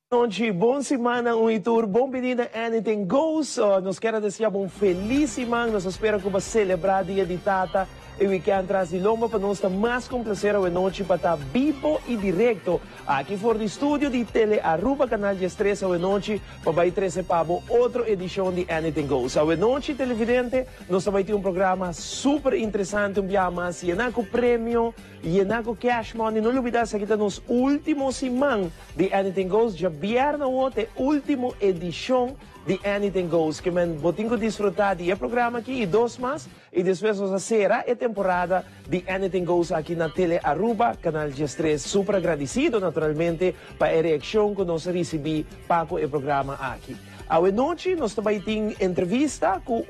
Noite, bom semana, tour, bom menina, anything goes. Nos quero desejar um feliz semana, nos espera que você celebrar dia de tata e weekend traz de lomba para nós mais complacer a noite para estar vivo e direto aqui fora do estúdio de Tele Aruba, canal de Estresse a noite para vai trazer para outra edição de Anything Goes. A noite, televidente, nós vai ter um programa super interessante, um dia mais, llenar com prêmio, llenar com cash money. Não olvidar se aqui está nos últimos semana de Anything Goes, já viernes outra última edição de Anything Goes, que men botinho desfrutar de programa aqui e dois mais, e depois nós será a temporada de Anything Goes aqui na Tele Aruba, canal de Estresse. Super agradecido, naturalmente, para a reação que nós recebemos para o programa aqui. A noite, nós também temos entrevista com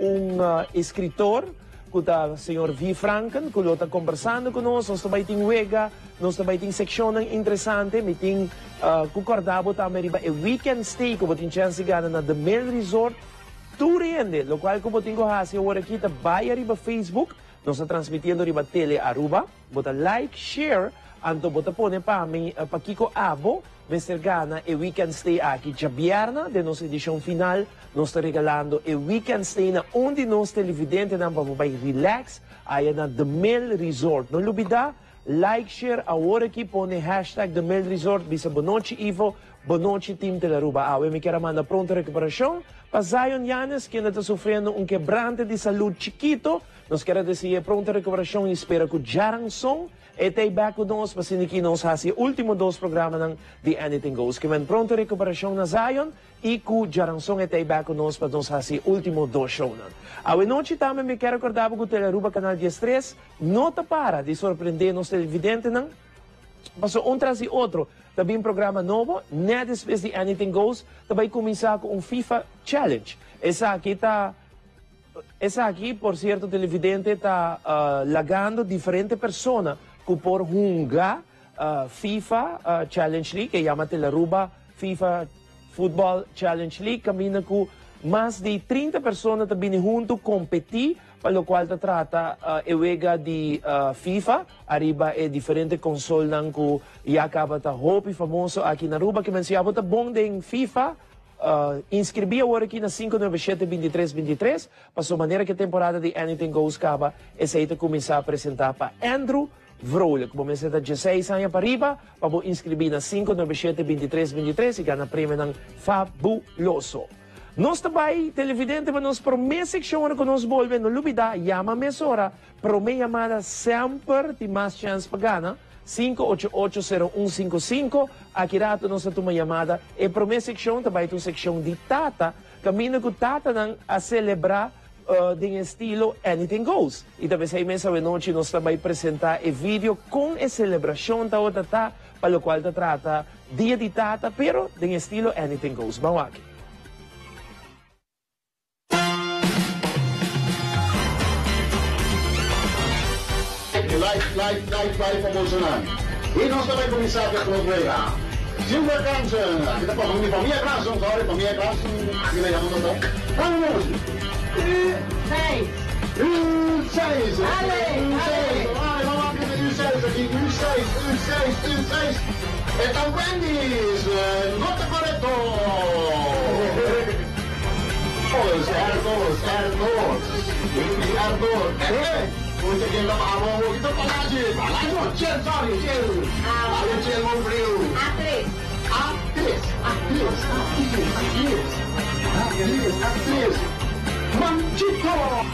escritor, com o senhor V. Franken, que ele está conversando conosco. Nós também temos Wega, nós também temos secção interessante, nós temos concordado também com o weekend stay, que eu tenho chance de ganhar na The Mail Resort, Turiende, o qual eu tenho que agora aqui, vai arriba Facebook, nós estamos transmitindo arriba Tele Aruba, bota like, share, anto bota pone para mim, para Kiko Abo, Mr. Gana, e weekend stay aqui, já vierna, de nossa edição final, nós estamos regalando o weekend stay na onde nós televidentes não vamos relax, aí na The Mail Resort. Não olvidar, like, share, agora aqui põe hashtag The Mail Resort, bisa Bonoche Ivo, Bonoche Team Telaruba. Eu me quero mandar pronta recuperação para Zion Yanes, que ainda está sofrendo quebrante de saúde chiquito. Nós queremos dizer pronta recuperação e espero que Jarang Song e back with nós, mas aqui nós fazemos o último dos programas de Anything Goes. Que vem pronta recuperação na Zion e que Jarang Song e back with nós para nós fazer o último dos shows. A noite também me quero recordar que o Teleruba Canal de Estresse não para de surpreender nos televidentes, não? Passou traz e outro. Também um programa novo, né, depois de Anything Goes, também começar com FIFA Challenge. Essa aqui, por certo, televidente está lagando diferentes pessoas que por jogar FIFA Challenge League, que chama Teleruba FIFA Football Challenge League, caminha com mais de 30 pessoas também junto competir, para o qual se trata de FIFA, arriba é diferente console que já acaba de hope famoso aqui na Aruba, que mencionava tá bom em FIFA, inscrevi agora aqui na 597-2323, para sua maneira que a temporada de Anything Goes acaba, essa aí começar a apresentar para Andrew Vrolijk, como você está 16 anos para arriba, para inscrever na 597-2323 e ganhar prêmio ng fabuloso. Nós também, televidente, mas nós por minha secção que nós volvemos, não olvidar, chama a mesora, por minha chamada sempre tem mais chance para ganhar, 5880155, aqui rato nós temos uma chamada, e por minha secção também tem secção de Tata, caminho com Tata a celebrar de estilo Anything Goes. E talvez aí mesmo noite nós também apresentar o vídeo com a celebração da outra Tata, para o qual se trata dia de Tata, pero de estilo Anything Goes. Vamos aqui. Live promocional. Y nos va a comenzar a programa. Silver Johnson, aquí está para mi familia Johnson, sorry, familia Johnson, aquí le llamamos todo. Vamos. 6. 6. Dale. Vamos a ver U6 aquí, U6. Están Wendy's, no te correcto. Certo. Untuk yang tak mahu kita pelaji, cel sorry, cel. Ada cel mau beliau. Aktris. Manciko.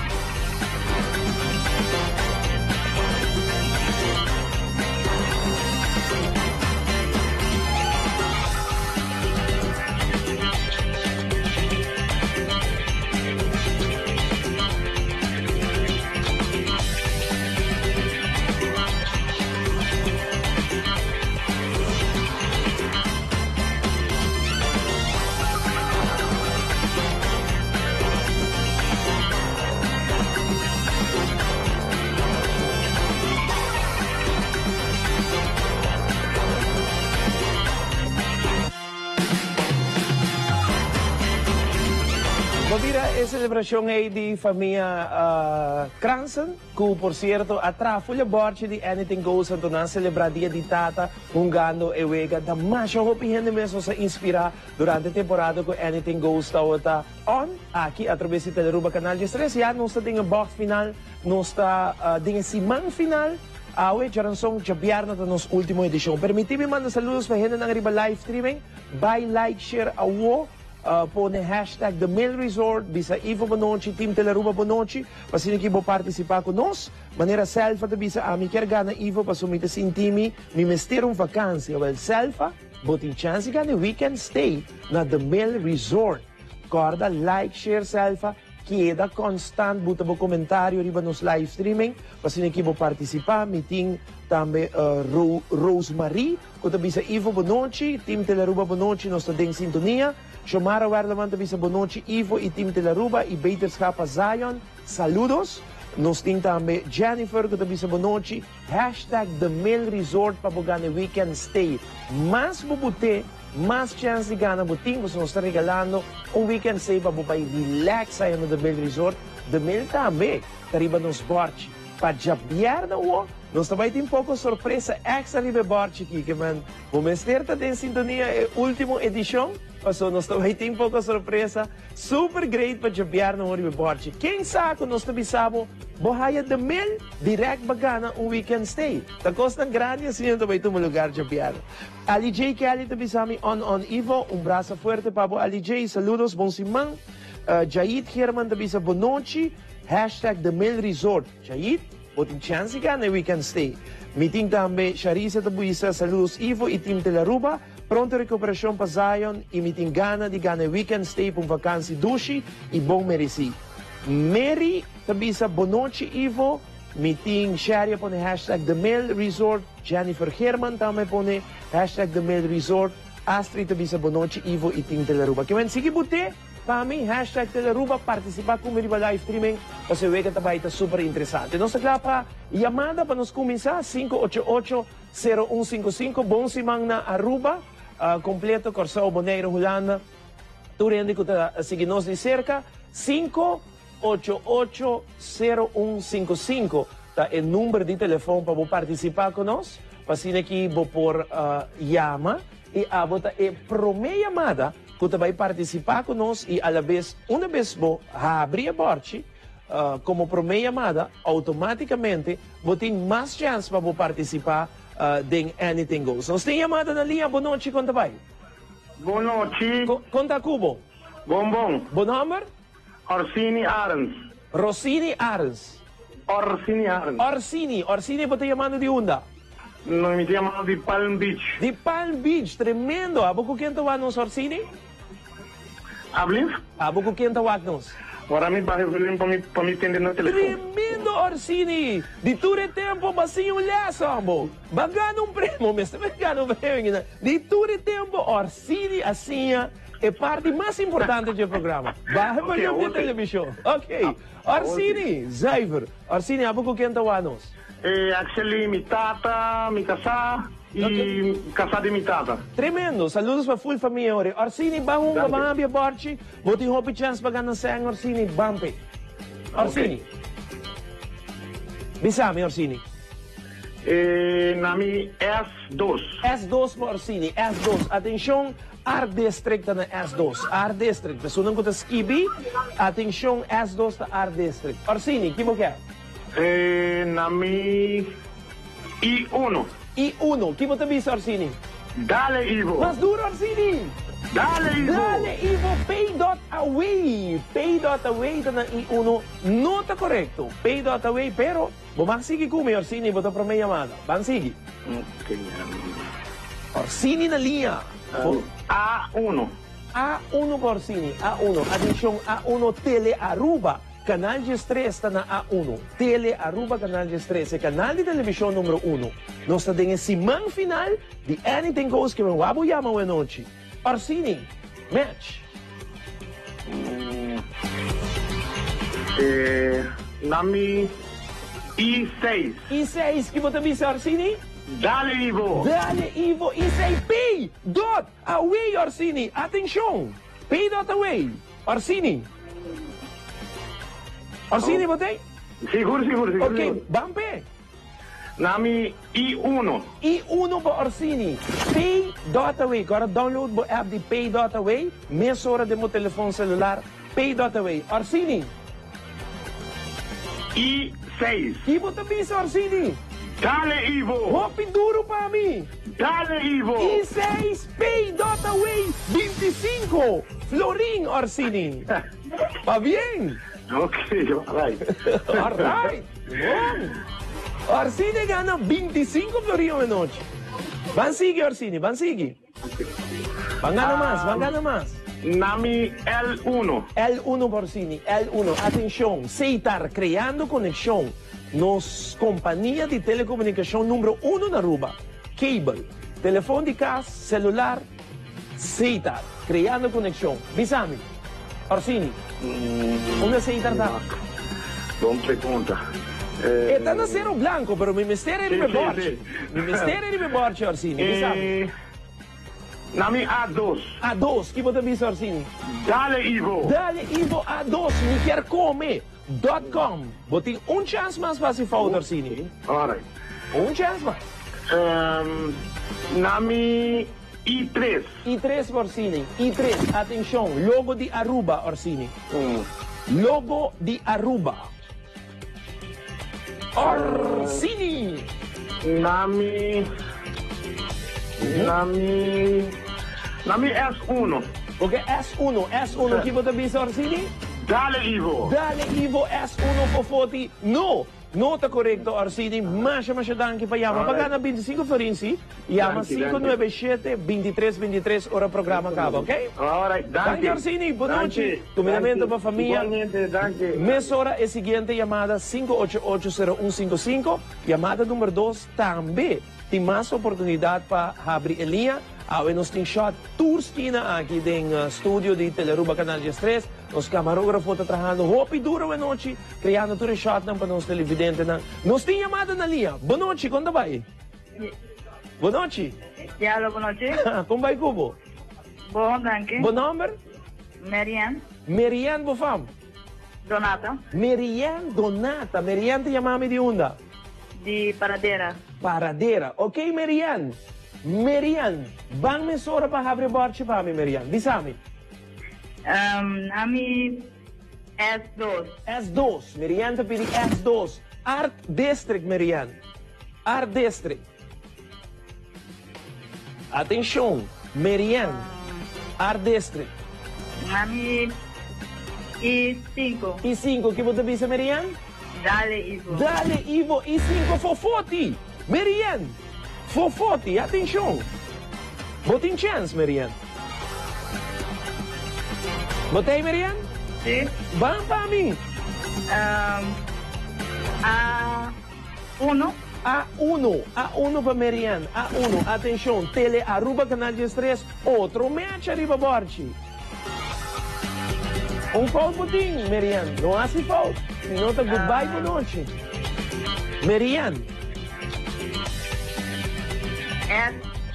Bobira, é celebração aí de família Cranston, que, por certo, atrás a borte de Anything Goes, então na celebrar dia de tata, gano e wega, da mais ang opinião mesmo sa inspirar durante a temporada com Anything Goes, tá on, aqui, através do Teleruba Canal de Stress, já não está em box final, não está em simang final, awe, jaran song, jabiar na nos último edição. Permiti-me mandar saludos para gente ng riba live streaming, by like, share, awo, pone hashtag The Mail Resort, bisa Ivo Bonoci, Team Teleruba Bonoci, pasino que vou participar conosco, maneira selfa da bisa ami quer gana Ivo, para sumita si intimi, mi mester vacância, well selfa, botin chance gana weekend stay na The Mail Resort. Corda, like, share, selfa, queda constant, buta bo comentário riba nos live streaming, pasino que vou participar, meeting também Rosemary, kuta bisa Ivo Bonoci, Team Teleruba Bonoci, nos ta ding sintonia. Shomara Werleman, Tabisa Bonoci, Ivo e Team Teleruba e Beterschapa Zion. Saludos. Nos tem também Jennifer, Tabisa Bonoci. Hashtag The Mail Resort para bugane weekend stay. Mas bubute, mas chance de gana buting. Você nos está regalando weekend stay para bubay relax aí no The Mail Resort. The Mail também, tariba nos borte. Para jabiar na uo, nós também tem pouco surpresa extra ribe borte aqui, que man, o mestre está em sintonia, é última edição. So, nós também tem pouca surpresa. Super great para jabiar no Oribe Borchi. Quem sabe, nós também sabemos, bohaya de mil, direct bagana weekend stay. Takos ng grande, assim, também tem um lugar jabiar. Ali J. Kelly também sabe, on Ivo, braço forte para Ali J. Saludos, bom simang. Jait Herman também sa Bonoci, hashtag The Mail Resort. Jait, botin chance ka na weekend stay. Meeting também, Charissa Tabuisa, saludos Ivo e Team Teleruba. Pronto recuperação para Zion e meeting gana de gana weekend stay para vacância dushi e bom mereci. Mary Tabisa Bonoci Ivo, meeting share pone hashtag The Mail Resort, Jennifer Herman também pone hashtag The Mail Resort, Astrid Tabisa Bonoci Ivo e Team Teleruba. Kaya sige buti, kami hashtag Teleruba participar com o live streaming kasi wega tabay ita super interessante. Nossa klapa, yamada para nos começar 588-0155, bom simang na Aruba, completo, Corsao, Boneiro, Hulana, Turende, que sigue nos de cerca, 588-0155, tá o número de telefone para participar conosco, para assim aqui vou por llama, e a bota é promessa chamada, que vai participar conosco, e a la vez, uma vez vou abrir a borte, como promessa chamada, automaticamente, vou ter mais chance para participar de Anything Goes. Nós temos chamada na linha. Boa noite, conta vai. Boa noite. Conta Cubo. Bom. Bom número? Orsini Arens. Rossini Arens. Orsini Arens. Orsini, você chamando de onde? Não me chamando de Palm Beach. De Palm Beach, tremendo. Abo com quem tawa nos Orsini? Hablis? Abo com quem tawa nos? Agora me vai para me atender no telefone. Tremendo, Orsini! De tudo tempo, basinho lheso, amor. Bagano prêmio, mestre, bagano prêmio. De tudo tempo, Orsini, assim, é parte mais importante do programa. Vai para a televisão. Ok. Orsini, Zyver. Orsini, abo com quem tawa nos? Actually, mi tata, mi casa e casa de mi tata. Tremendo. Saludos para full família. Orsini, bangun ka mga biyaborchi. Buti hopi chance pag ng sayang Orsini. Bampe. Orsini. Bisami, Orsini. Nami S2. S2 po, Orsini. S2. Atensyong, R-District na S2. R-District. Nasunang ko ta Skibi. Atensyong, S2 na R-District. Orsini, kimo kaya? Nami I1. I1. Kimo tabi sa Orsini? Dale, Ivo. Mas duro, Orsini. Dale, Ivo. Dale, Ivo. Pay.away. Pay.away ito ng I1. Nota correcto. Pay.away. Pero, bumansigi kumi, Orsini. Buto pro may yamada. Bansigi. Okay. Orsini na liya. A1. A1 po, Orsini. A1. Atensyong A1 Tele Aruba. Canal 3 está na A1. Tele Aruba Canal 3. É canal de televisão número 1. Nós estamos em simang final de Anything Goes que vamos abuyama o noite. Orsini, match. Nami I6. I6, que você disse, Orsini? Dale, Ivo. Dale, Ivo. I6, pay. Dot away, Orsini. Atenção. Pay dot away. Orsini. Orsini, botei? Seguro. Ok, Bampe. Nami I1. I1 pa Orsini. Pay Dotaway. Agora download mo app de Pay Dotaway. Meia hora de mo telefone celular. Pay Dotaway. Orsini. I6. Kibo tabi sa Orsini. Dale, Ivo. Hopi duro pa mi. Dale, Ivo. I6 Pay Dotaway 25. Florin Orsini. Pa bien. Okay, alright. Alright. Bom. Orsini gana 25 Florin a noite. Van sigue Orsini, van sigue. Van gana más. Nami L1. L1 Orsini, L1. Atenção, Seitar criando conexão. Nos companhia de telecomunicação número 1 na Aruba. Cable, telefone de casa, celular, Seitar criando conexão. Bisami, Orsini. Onde Seitar está? Bom pergunta. Está na Cerro Blanco, pero mi mistério é de Borche. Mi mistério é de Borche, Orsini. Bisami. Nami A2. A2, que você disse, Orsini? Dale, Ivo. Dale Ivo A2, me quer comer. .com. Botem chance mais para se falar, Orsini. Alright. Chance mais. Nami I3. I3, Orsini. I3, atenção, logo de Aruba, Orsini. Logo de Aruba. Orsini. Nami S1. Ok, S1, que você disse, Orsini? Dale, Ivo. Dale Ivo S1 Fofoti. No, não está correto, Orsini. Mas danke pa Yama. Pagana 25 Florenzi. Yama 597-2323 hora programa acaba, ok? Alright, Danke, Orsini. Boa noite. Combinamento para família. Igualmente, danke. Mês hora é seguinte, chamada 5880155. Chamada número 2 também tem mais oportunidade para abrir a linha. Nós temos shot tour esquina aqui no estúdio de Teleruba Canal 3. Os camarógrafos estão trabalhando roupa e duro a noite, criando tour shot para nós televidentes. Nós temos chamada na linha. Boa noite, quando vai? Boa noite. Diallo, boa noite. Como vai, Cubo? Bom, danke. Bom nome? Marianne. Marianne, boa fama? Donata. Marianne Donata. Marianne te chamamos de onde? De Paradera. Paradera. Ok, Marianne. Marianne, bang me sora para abrir borche para mim, Marianne. Disami. Nami S2. S2. Marianne te pedi S2. Art District, Marianne. Art District. Atenção, Marianne. Art District. Nami I5. I5, que você disse, Marianne? Dale, Ivo. Dale, Ivo. I5, Fofoti. Marianne. Fofoti, atenção. Botem chance, Marianne. Botei, Marianne? Sim. Vamos para mim. A1. A1 para Marianne. A1, atenção. Tele Aruba Canal 3. Outro match arriba Borchi. Foul botinho, Marianne. Não há se foul. Se não tá goodbye boa noite. Marianne.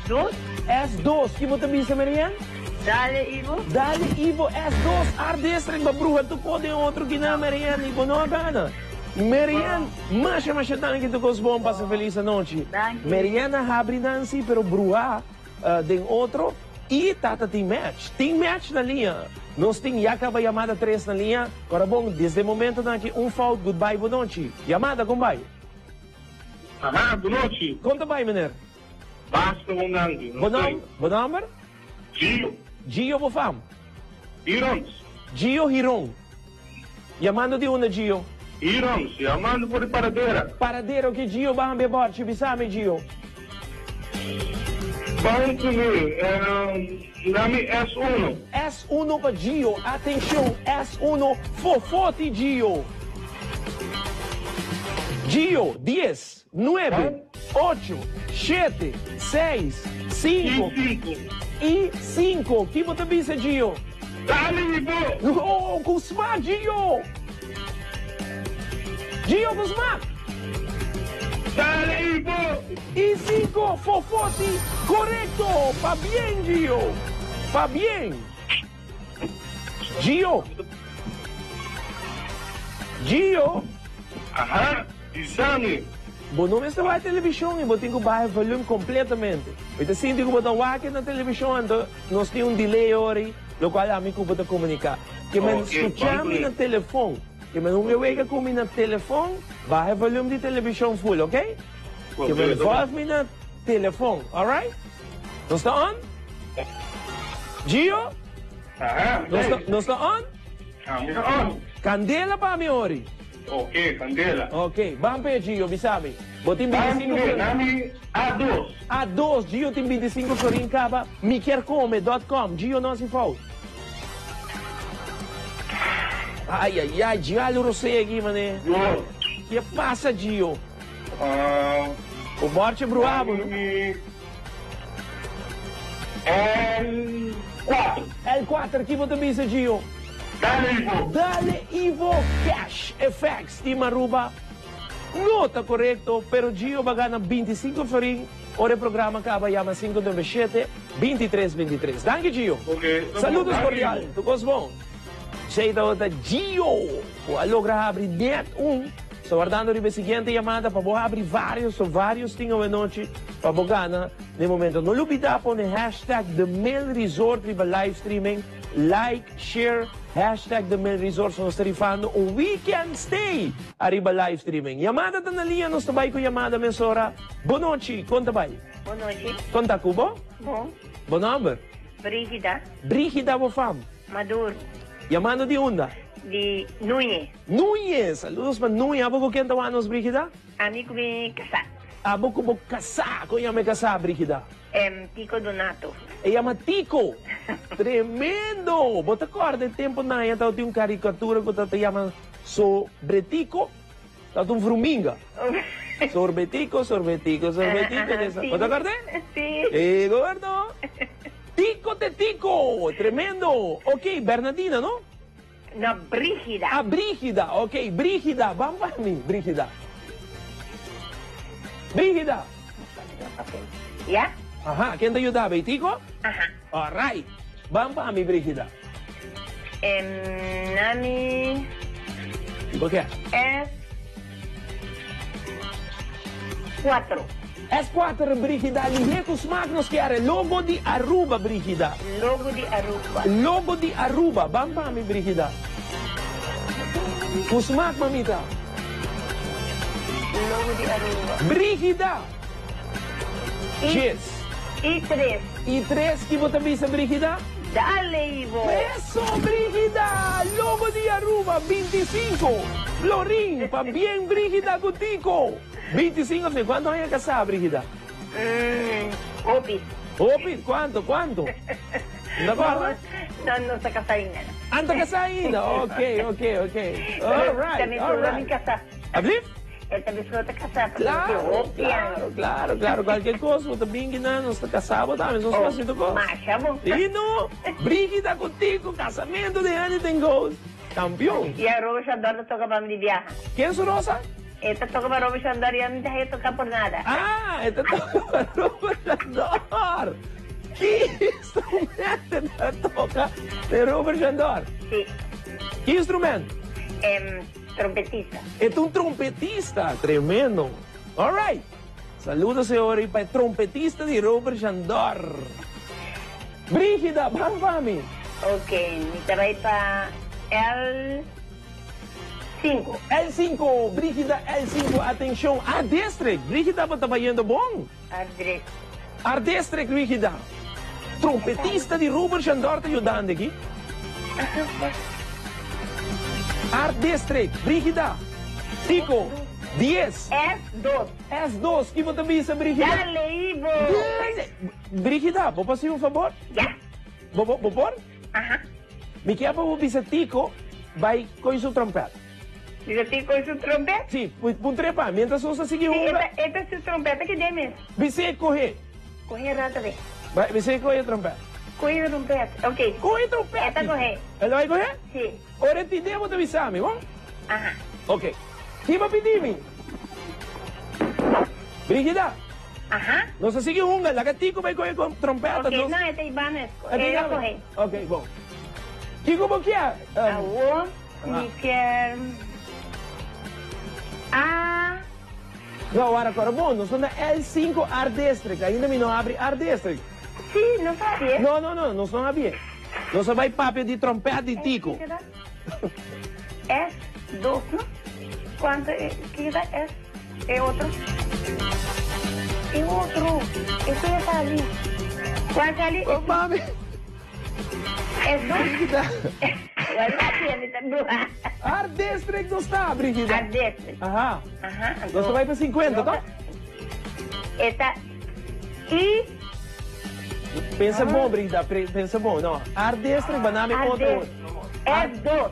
S2. S2, que você disse, Marianne? Dale, Ivo. Dale, Ivo, S2, Ardestre, babruha, tu pode outro que não, Marianne, Ivo, não gana. Marianne, mas tanto que tu gostas bom, passa feliz a noite. Marianne, abre Nancy, pero bruha, tem outro, e tata tem match na linha. Nós temos acaba chamada 3 na linha, agora bom, desde o momento aqui, foul, goodbye, boa noite. Chamada, como vai? Boa noite. Conta vai, menino. Basta um nome. Bom nome? Gio, boa fama? Irons. Gio Hiron. Chamando de onde, Gio? Irons, chamando por Paradera. Paradera, que Gio, vamos beber, chibisame, Gio. Vamos comigo. Nome S1. S1 para Gio, atenção, S1, Fofoti, Gio. Gio, 10, 9, 8, 7, 6, 5 e 5. Que você disse, Gio? Dale, Ivo. Oh, Guzmán, Gio. Gio Guzmán. Dale, Ivo. E 5, Fofoti, correto. Pa bien, Gio. Pa bien. Gio. Gio, Ajá. Isani. não está a televisão e botem o baixo volume completamente. Então, se eu botar o aqui na televisão, então, nós temos delay hoje, o qual a mim pode comunicar. Que me escuchamos no telefone, que me não vega comigo no telefone, baixa o volume de televisão full, ok? Que me envolve no telefone, alright? Não está on? Gio? Ajá. Não está on? On. Candela para mim hoje. Ok, Candela. Ok, vamos para Gio, me sabe? Botem 25 florin. Nami A2. A2, Gio tem 25 florin caba, miquercome.com, Gio não se faz. Ai, Gio, eu sei aqui, mané. Yo. Que passa, Gio? O morte é bruabo, não? L4. L4, aqui você pensa, Gio? Dale, Ivo. Dale Ivo Cash FX, Tima Ruba. Nota correto, pero Gio va gana 25 florin. Ora o programa acaba chama 597-2323. Danke, Gio. Ok. Saludos cordial. Tu gosto bom? Cheita outra Gio. O logra abrir net so guardando a seguinte chamada para abrir vários tinhos de noite para bogana. No momento, não olvida poner hashtag The Mail Resort riba live streaming. Like, share, hashtag The Mail Resort. So, nós tarifando um weekend stay arriba live streaming. Chamada na linha, nós tabay ko chamada mensora. Boa noite, conta bay. Boa noite. Conta Cubo? Bom. Bom number? Brígida. Brígida Bofam. Maduro. Chamada de onda? De Núñez. Núñez. Saludos para Núñez. Abo ko kenta wanos, Brígida? Amigo me casar. Abo ko bo kasá. Kung me kasá, Brígida? Tico Donato. E chama Tico. Tremendo. Bota corda, tempo na então tem uma caricatura que te chama Sobretico. Tá um fruminga. Sorbetico. Bota corda? Sim. E gordo. Tico te Tico. Tremendo. Ok, Bernardina, não? No, Brígida. Ah, Brígida. Ok, Brígida. Vamos para mim, Brígida. Brígida. ¿Ya? Ajá, quem te ajudava, Tico? Ajá. Alright. Vamos para mim, Brígida. Nami ¿Por qué? es 4. S4, Brígida. Ligue com os magnos que era logo de Aruba, Brígida. Logo de Aruba. Logo de Aruba. Vamos para mim, Brígida. Os magnos, mamita. Logo de Aruba. Brígida. Yes. Y 3. E 3 que você visa, Brígida? Dale, Ivo. Eso, Brígida. Logo de Aruba, 25. Florín, pa bien, Brígida, Gutico. 25, ¿de cuánto hay que casar, Brígida? Opis. Opis, ¿cuánto? ¿De acuerdo? No está casada ainda. ¿Anda casada ainda? Ok. All right, También all pudo me right. casar. ¿Hablé? Él también se está casada. Claro. Qualquer coisa, você bem que não está casado, também não está fazendo coisa. Macha, bom. E não, Brígida contigo, casamento de Anything Goes. Campeão. E a Robo Xandor toca para me viajar. Quem é Rosa? Esta toca para Robo Xandor e eu não deixei tocar por nada. Ah, esta toca Robert Jandor. Que instrumento toca de Robert Jandor? Sí. Que instrumento? Trompetista. É trompetista, tremendo. All right. Saludos, senhor, para trompetista de Robert Jandor. Brígida, vamos para mim. Ok, me trabalhei para L5. L5, Brígida, L5, atenção, Ardestrek. Brígida, está trabalhando bom? Adres. Ardestrek, Brígida. Trompetista de Robert Jandor te ajudando aqui. Ardestrek, Brígida. Tico, 10. S2. S2, que você visa, Brígida? Dale, Ivo. Brígida, vou fazer um favor? Ya. Vou pôr? Ajá. Me quer para o Tico, vai com sua trompeta. ¿Y ti con su trompeta? Sim, põe trepa, mientras você seguir Sí, uma. esta es su trompeta que tienes. Você correr. Coge rato de. Vai, você correr a trompeta. Coge la trompeta. Ok. Corre a trompeta. Esta corre. Ela vai correr? Sí. Ora te devo te avisar, me bom? Ajá. Ok. Que vai pedir-me? Brígida, Ajá. não se sigue uma, la Tico vai correr com trompeta. Ok, no, esta Ivana. Aqui Ella não. coge. Ok, bom. Que como que é? Agua, Miquel, A. No, agora bom, nós estamos na L5 Art District. Ainda não abre Art District. Sim, não sabia. Não, nós não abrimos. Nós só vai papel de trompete de tico. S2, não? Quanto que dá S? É outro? É outro. Esse já tá ali. Quanto ali? Ô, mami. S2? Brigida. Agora tá aqui, tá boa. Art District não está, Brigida. A desse. Aham. Aham. Nós só vai para 50, tá? Esta. E. Pensa bom, Brigida. Pensa bom. Não. Art District, banami A outro. desse. S2.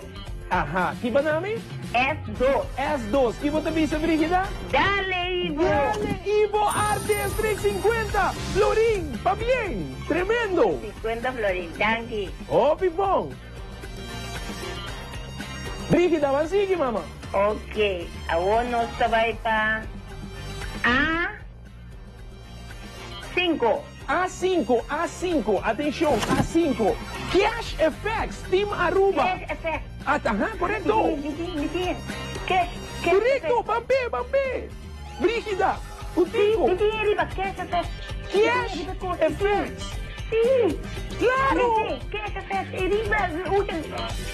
Aham. Que banami? S2. S2. Que você pensa, Brigida? Dale, Ivo. Dale, Ivo, Art District 50. Florin, pa bien. Tremendo. 50 Florin, danke. Oh, pipong. Brigida, vai seguir, mama. Ok. Agora nós vai para A5. A5. Atenção, A5. Cash Effects, Team Aruba. Cash effect. Aham, correto. Bitin. Cash. Correto, Bambi. Brigida, o tico. Bitin arriba, cash effect. Cash Effects. Sim. Claro. Cash effect. Arriba,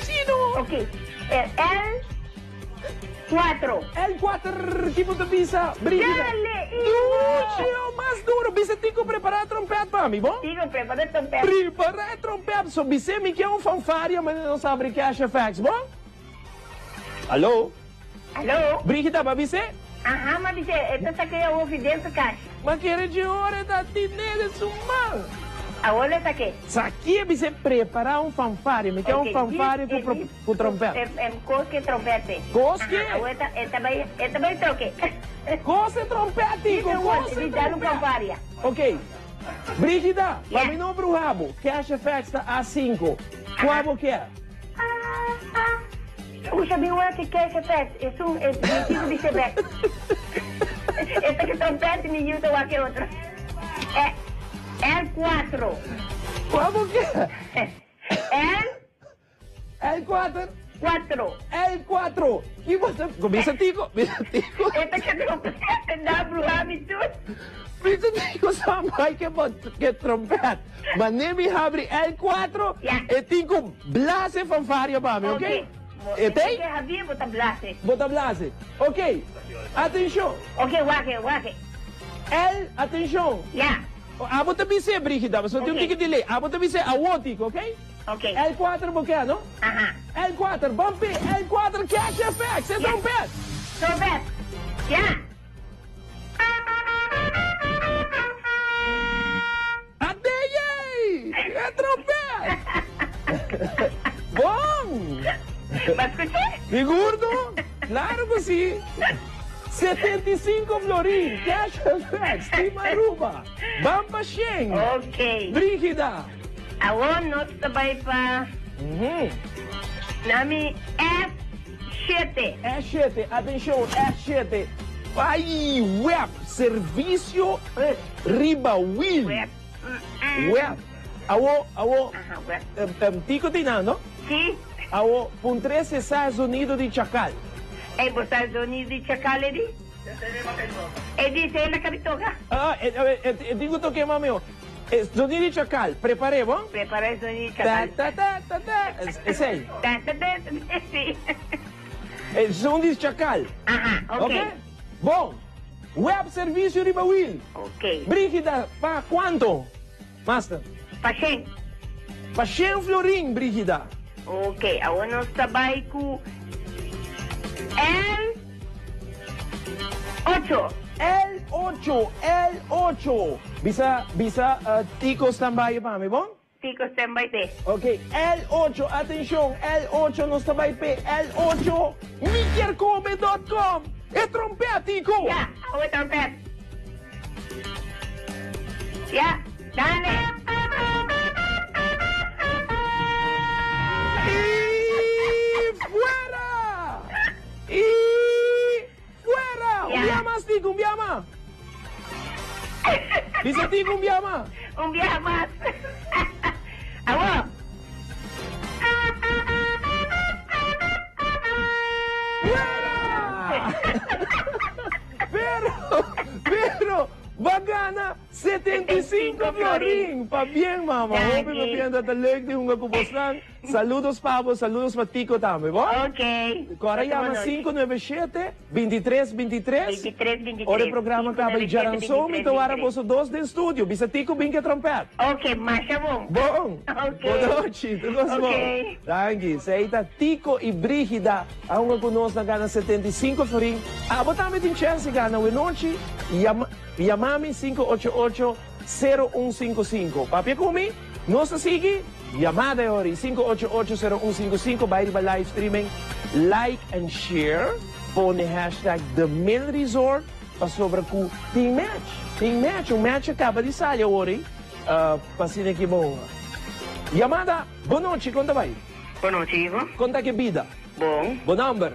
Sino? Ok. L4. L4, que você pensa, Brigida? Dale, Ivo. Duro, mais duro. Você tem que preparar a trompete para mim, bom? Digo, prepara o trompete. Preparar a trompete. Só você me quer fanfare, mas não sabe Cash Effects, bom? Alô? Alô? Brigida, para você? Aham, mas dice, esta saquei a oficidenza cash. Mas que de hora da tinega sumar. Agora esta aqui. Aqui você preparar fanfare. Me quer Ok, fanfare diz- com trompete. Cosque trompete. Cosque? Agora esta vai troque. Coça trompete, Dice, coça dice, dá no trompete. fanfaria. Ok. Brigida, Yeah. para mim não pro rabo. Cash Effects tá A5. Qual você quer? Puxa, meu que cash effect. É preciso de saber. Esta que trompete, ninguém tem aqui outro. É L4. Qual você quer? L4. L4. L4. Que você... Começa tico. Esta que trompete, dá pro rabo e tudo. Começa tico sa mai que trompete. Mas nem me abre L4. Yeah. E tico blase fanfare para mim, ok? E tem? Que havia, bota blase. Bota blase. Ok. Atenção. Ok, wake. L, atenção. Yeah. Abo também ser, Brigida. Mas eu tenho Ok. que delay. Abo também ser aótico, ok? Ok. L4 você, não? Aham. L4, Bumpy, L4, Cash Effects, é Yeah. trompete. Trompete. Yeah. Adei! É trompete! Bom! Mas escutei? Seguro? Claro que sim! 75 Florin, Cash Effects, Team Aruba, Bamba Shen, Ok. Brigida. Agora nós vai para nome F7. E7, atenção, E7. Ai, web, serviço riba will. Web. Web. Awo, Aham, web. tico tinando. Sim. Awo, puntrese Estados Unidos de Chacal. É os Estados Unidos de Chacaledi? É disso aí na capitoga. Ah, digo to que mameo. Estados Unidos de Chacal, preparei, bom? Prepara os Unidos de Ta, Chacal. ta. Esse aí. Sim. Estados Unidos de Chacal. Aham, Ok? ok. Bom, web serviço riba will. Ok. Brígida, para quanto? Master. Paxem. Para 100 florim, Brígida. Ok, agora nós trabalhamos com L8. L8. Bisa, tico standby para mim, bom? Fico standby te. Ok, L8, atenção, L8 não está by P, L8, mickercome.com, é trompetico! Ya, agora trompete. Ya, dale. E fuera! E fuera! Ya. Umbiama, Tico, umbiama! Bisa Tico, umbiama! Un viaje más. Agora. Fuera! va gana 75 florin. Pa bien, mama. Dankie. Hope me viendo te leuk di hunga kuboslang. Saludos, Pablo. Saludos, Matico, también, ¿va? Ok. Agora llama 597-2323. 23. Ora o programa acaba e já lançou, então agora você dois do estúdio. Bisa Tico, bem que é trompete. Ok, marcha bom. Bom. Ok. Boa noite, tudo bom? Ok. Tangi, seita Tico e Brígida. A uma conosco na gana 75 florin. Ah, botamos em chance gana o noite. Yamami 588-0155. Papi kumi, nós sigue. Yamada ori 588-0155. Vai para live streaming. Like and share. Pone hashtag The Mill Resort. Pa sobre ku team match. Team match. Um match acaba de sair ori. Pasine que bom. Yamada, boa noite, conta vai. Boa noite, Ivo. Conta que vida. Bom. Bom number.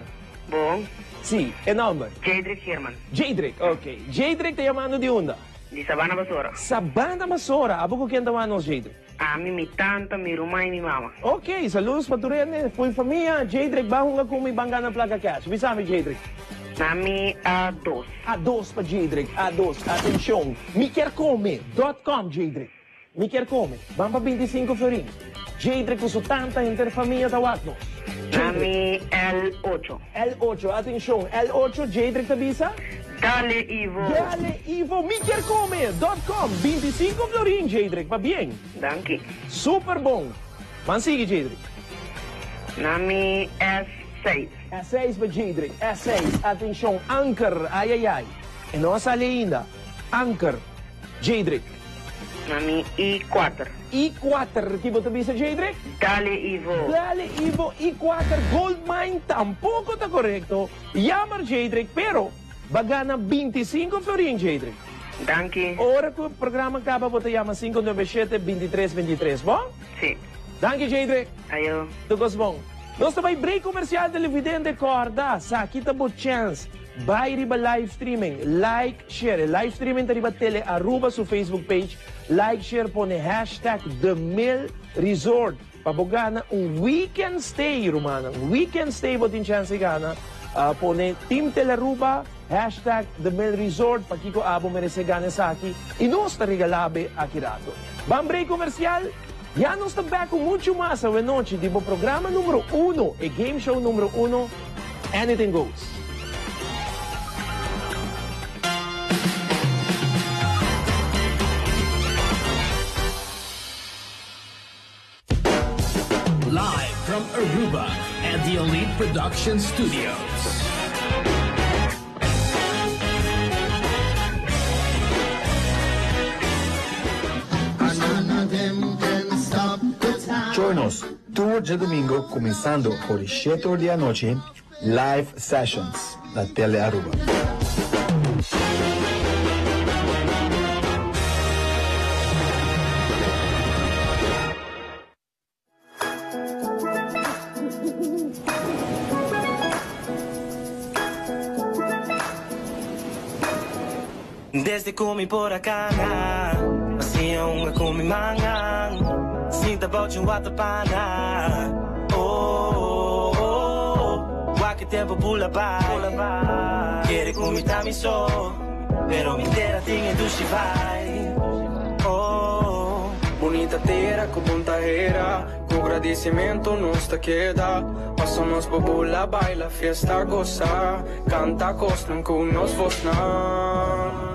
Bom. Sim, é number. Jedrick Sherman. Jedrick, ok. Jedrick te chamando de onda? De Sabana Basura. Sabana Basura. Abo ko quem tá chamando Jedrick? A mim, mi tanta, mi irmã e mi mama. Ok, saludos para tu rene. Foi família. Jedrick, bahong nga kung may bangga ng placa cash. Bisami, Jedrick. Nami a dos. A2 para Jedrick. A2. Atenção. Miquercome.com, Jedrick. Miquercome. Vamos para 25 florin. Jedrick, com tanta interfamília tawag nos. Nami L8. L8, atenção. L8, Jedrick tabisa? Dale, Ivo. Dale, Ivo, Miquercome.com. 25 florin, Jedrick. Va bien. Danke. Super bom. Man sigue, Jedrick. Nami S6. S6 para Jedrick. S6, atenção. Anchor, ai, ai, ai. E não sale ainda. Anchor, Jedrick. Nami I4. I4, tipo tabisa, Jedrick? Dale, Ivo. Dale, Ivo, I4, Gold Mine, tampoco está correcto. Llama Jedrick, pero bagana 25 florin, Jedrick. Danke. Ora que o programa acaba, você chama 597-2323, bom? Sim. Danke, Jedrick. Ayo. Tudo bom. Nós também break comercial televidente corda, sa kita bo chance. Vai riba live streaming, like, share. Live streaming riba tele aruba su Facebook page. Like, share, pone hashtag The Mill Resort. Pabogana weekend stay, Romana. Weekend stay botin chance gana. Pone Team Teleruba, hashtag The Mill Resort. Pakiko abo merece gana sa aki. E nós regalabe akirato. Bam break comercial. Ya nos está back con mucho más a noche, tipo programa número 1, el game show número 1, Anything Goes. Live from Aruba at the Elite Production Studios. Join us tour de domingo começando por 7 horas da noite, live sessions da Tele Aruba. Desde comi por acá, assim uma comi mangang, sinta bote watapana. Oh, oh, oh, que tempo pula vai. Quere comi tami so, pero mi terra tinha do vai. Oh, bonita terra com bonita era, com agradecimento nos te queda. Passamos por pula, baila, fiesta, goza, canta costum com nos vos na.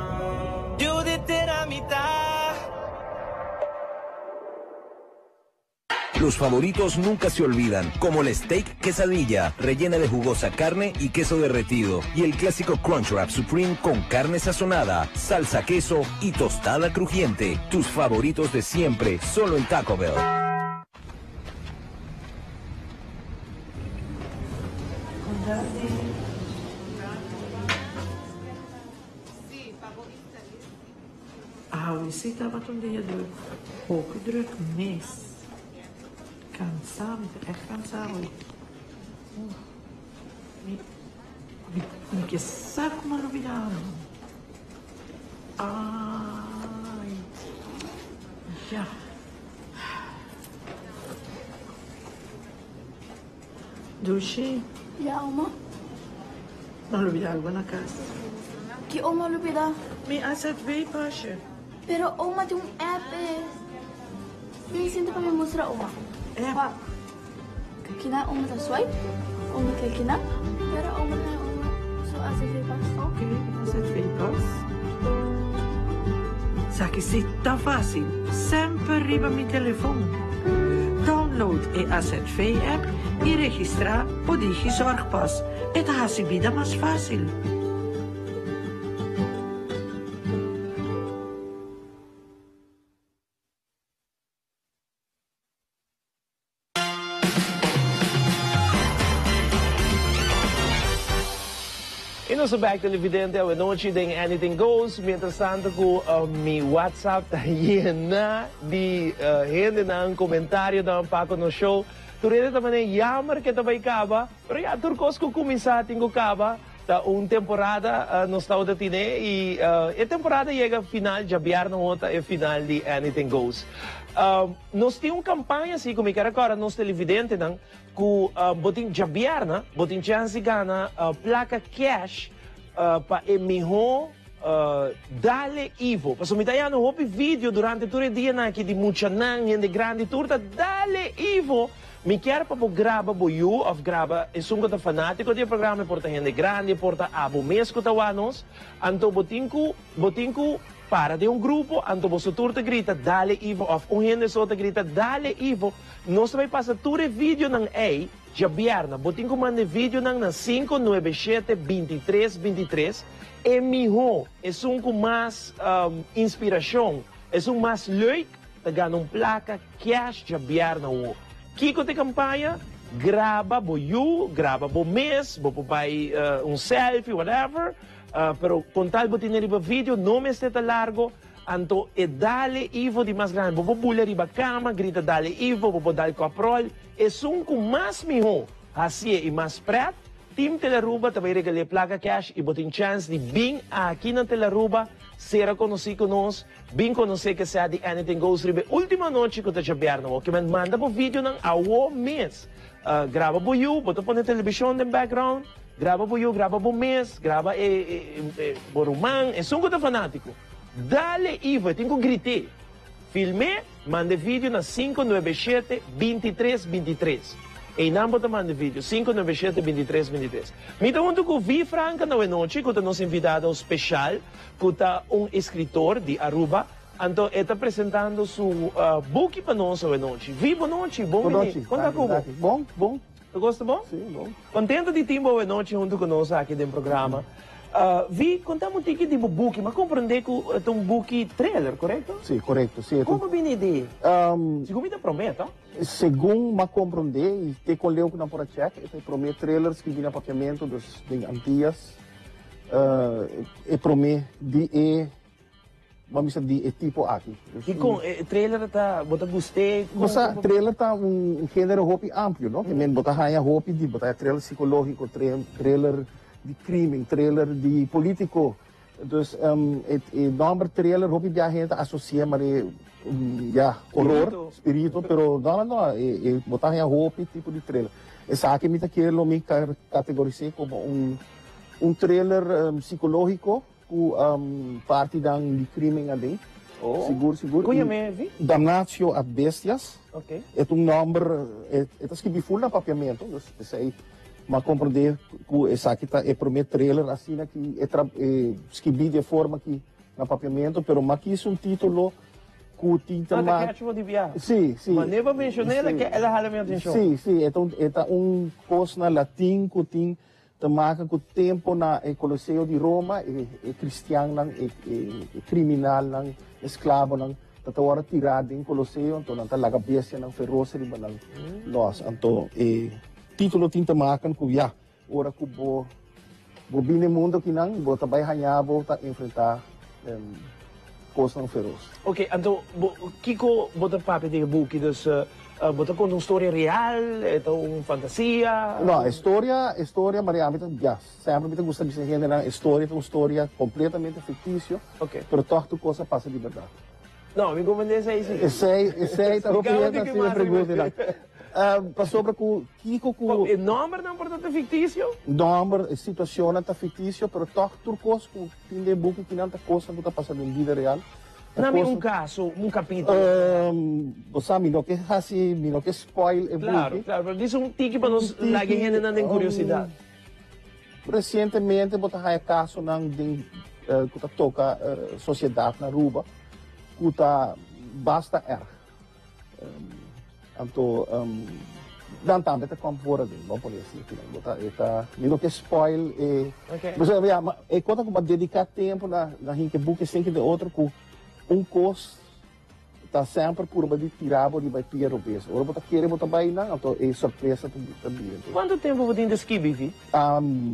Los favoritos nunca se olvidan, como el steak quesadilla, rellena de jugosa carne y queso derretido, y el clásico Crunchwrap Supreme con carne sazonada, salsa queso y tostada crujiente. Tus favoritos de siempre, solo en Taco Bell. Vi sitter varit om det du hårdruk mes. Cansado, é cansado. Que saco maravilhoso. Ai. Já. Dulce? Ya, mamá. No olvidé algo na casa. Que oma lupida. Mi asset vei pasje. Pero oma tem app eh. Yung sinto pa may musra oma. App. Kina oma ta swipe. Oma kay kina. Pero oma na oma. So asset vei pas. Okay, asset vei pas. Sakisita fácil. Sempre riba mi telefone. Download e Asset Vei app e registra o Digi Zorgpas. Het haast je vida mais fácil. E nosso back televidente é o noite de Anything Goes. Mientras tanto, com mi WhatsApp está llena de gente na comentário da Paco no show. Turete também jammer que também acaba, pero já turcos que começar tingo acaba. Tá temporada no estado de Tine e a temporada chega final, já vier na outra é final de Anything Goes. Nós temos campanha assim como que agora nós televidente não que botin já vier na botin chance gana placa cash para emiho dale Ivo. Passo mi tagliano hopi video durante tutto il dia aqui de mucha nang de grande turta dale Ivo. Mi quer para grava boiu of grava é sungo da fanático de programa porta gente grande porta abo mesco tawanos anto botinku para de grupo anto bosso turta grita dale Ivo of gente sota grita dale Ivo nós vai passar tudo vídeo nang ei já bierna botinku mande vídeo nang na 597-2323 e miho é sungo mais inspiração é sungo mais leuk tá ganhando placa cash já bierna o Kiko te campanha, grava boiu, grava bo mês, bo pai selfie, whatever. Pero com tal botin riba vídeo, não me está largo, anto e dale Ivo de mais grande. Bo bulha riba cama, grita dale Ivo, bo dale coprol. E sum com mais miho, assim e mais preto. Team Teleruba também regalei placa cash e botin chance de vir aqui na Teleruba. Será conhecido conosco, bem conhecer que seja de Anything Goes Ribe. Última noite que eu estou chamando, que me manda por vídeo não ao mês. Grava por you, bota por televisão no background, grava por you, grava por mês, grava por romance, é só um fanático. Dale Ivo, tenho que gritar. Filme, manda vídeo na 597-2323. E não bota manda vídeo, 597-2323. Então, quando eu vi Franca na noite, que eu nos convidado ao especial, que está escritor de Aruba, então ele está apresentando seu book para nós na noite. Vi boa noite, bom menino. Conta como? Bom, bom. Tu gosta bom? Sim, bom. Contento de ter boa noite junto conosco aqui no programa. Vi, contamos um pouquinho de book, mas compreender que é um book trailer, correto? Sim, correto. Sim, como vem a ideia? Segundo me promete, Segundo me compreender, e te colheu que não pode check, eu prometo trailers que vêm a papiamento dos Antillas, e prometo de vamos dizer, tipo aqui. E com trailer tá, bota gostei. Mas trailer tá gênero hopi amplo, não? Que men bota raia hopi de bota trailer psicológico, trailer de crime, trailer de político. Dus o nome trailer hopi de a gente associa mas horror, espírito, pero não, botar raia hopi tipo de trailer. Essa aqui me tá querendo me categorizar como trailer psicológico parte de crime ali. Seguro. Como é que Damnatio ad bestias. Ok. É nome, é escrito full na papiamento. Sei, mas compreender que essa aqui é primeiro trailer assim que é escrito de forma que na papiamento, pero mas aqui é título que tinta mais. Sim. Mas nem vou mencionar ela que ela hala minha atenção. Sim. Então é coisa na latim que tem tamaca com o tempo na Coliseu de Roma cristiano criminal escravo tatawara tirado em Coliseu então não tá lá cabeça não ferroso de banal nós então título tinta makan ku ya ora ku bo bine mundo que não bota vai ganhar bota enfrentar coisa não feroz. Ok, então Kiko bota papel de book dus bota com uma história real, uma fantasia? Não, história, Maria, sempre me gusta de dizer na história, uma história completamente fictícia, pero toda coisa passa de verdade. Não, me compreende isso aí sim. Esse tá compreendendo assim a pergunta. sobre o Kiko com o nome não portanto é fictício? Nome, situação está fictício, mas toch turcos com tem de book que não está coisa que está passando em vida real. Não é um caso, um capítulo. Você me não quer assim, me não quer spoil e claro, claro, mas isso é um tique para nos lagi gente não tem curiosidade. Recentemente, você tem caso não de que toca sociedade na Aruba, que está basta então, dan também está com fora de, vamos por assim, não quer spoil mas é conta como dedicar tempo na gente busca sempre de outro com curso está sempre por uma tirada de vai piar o peso. Agora você quer botar bem não, então é surpresa também. Quanto tempo você tem de escrever?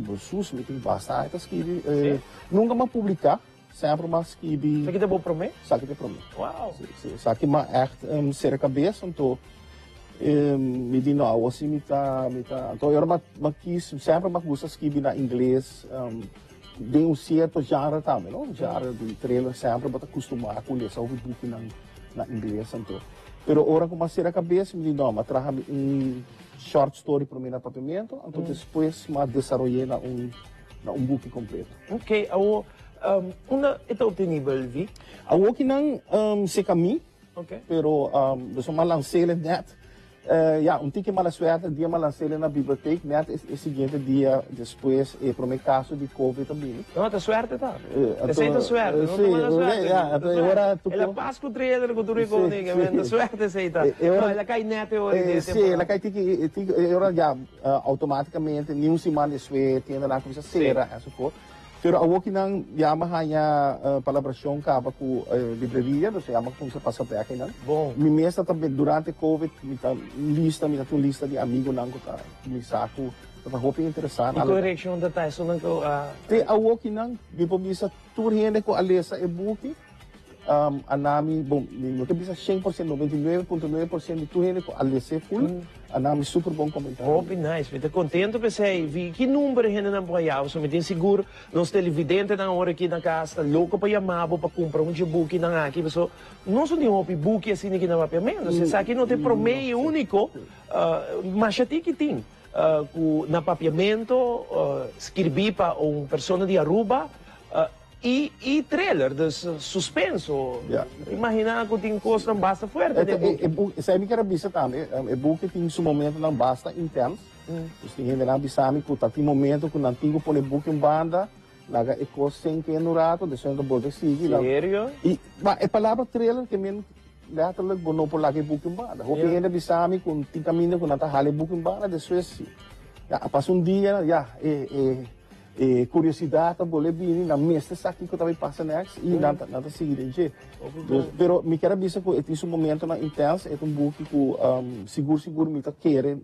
Jesus, me tem bastante escrever. Nunca mais publicar. Sempre mais escrever. Sabe que é bom para mim? Sabe que é para mim. Uau! Sabe que é echt ser a cabeça, então me diz não, assim me tá, então eu quis sempre mais gosto escrever na inglês. De certo gênero também, não? Gênero de trailer sempre para acostumar com ler só o book na inglês, então. Pero agora como ser a cabeça me diz não, mas traga short story para mim na papiamento, então depois mas desenvolver na book completo. Ok, una está obtenible, vi? Awo que não se caminha, pero eu mal lancei net. Tique mala suerte, dia mal lancei na biblioteca, net é seguinte dia depois para o meu caso de Covid também. Não, a suerte tá. Aceita suerte, não tem mala suerte. Agora ela passa com o trailer com o recording, a suerte aceita. Ela cai net hoje. Sim, ela cai agora já automaticamente nenhum semana de suerte, tem na coisa será, essa for. Pero ako kinang yamaha niya palabrasyon kaba ko libreria, so yamak kung sa pasapeke nan. Bom. Mi mesa também durante COVID, mita lista de amigo nang ko ta, misako, ta hope interessante. E correction da tayo so nang ko te ako kinang di po bisa turhende ko alesa e buki. Anami bom, não tem bisa 100%, 99.9% de turhende ko alesa full. Anami super bom comentário. Oh, nice. Estou contente porque sei vi que número ainda não apoiava. So me tem seguro, nós televidente na hora aqui na casa, louco para chamar para comprar book na aqui, so não só tem um book assim aqui na mapeamento. Você sabe que não tem promeio único, mas até que tem na mapeamento escrevi para pessoa de Aruba. E trailer de suspenso. Imagina que tem coisa não basta forte. Sabe que era bisa também. É book tem um momento não basta intenso. Você ainda não bisa que tem momento que não tem que pôr book em banda, naga é coisa sem que no rato, deixando que bote seguir. Sério? E é palavra trailer que men letterlijk bono por lá que book em banda. Hope ainda bisa que tem caminho que não tá hale book em banda, depois passa dia, curiosidade boleh bini na mesta sakit ko também passa next e nada seguir gente. Pero me quero dizer que esse momento na intenso é book que seguro me tá querendo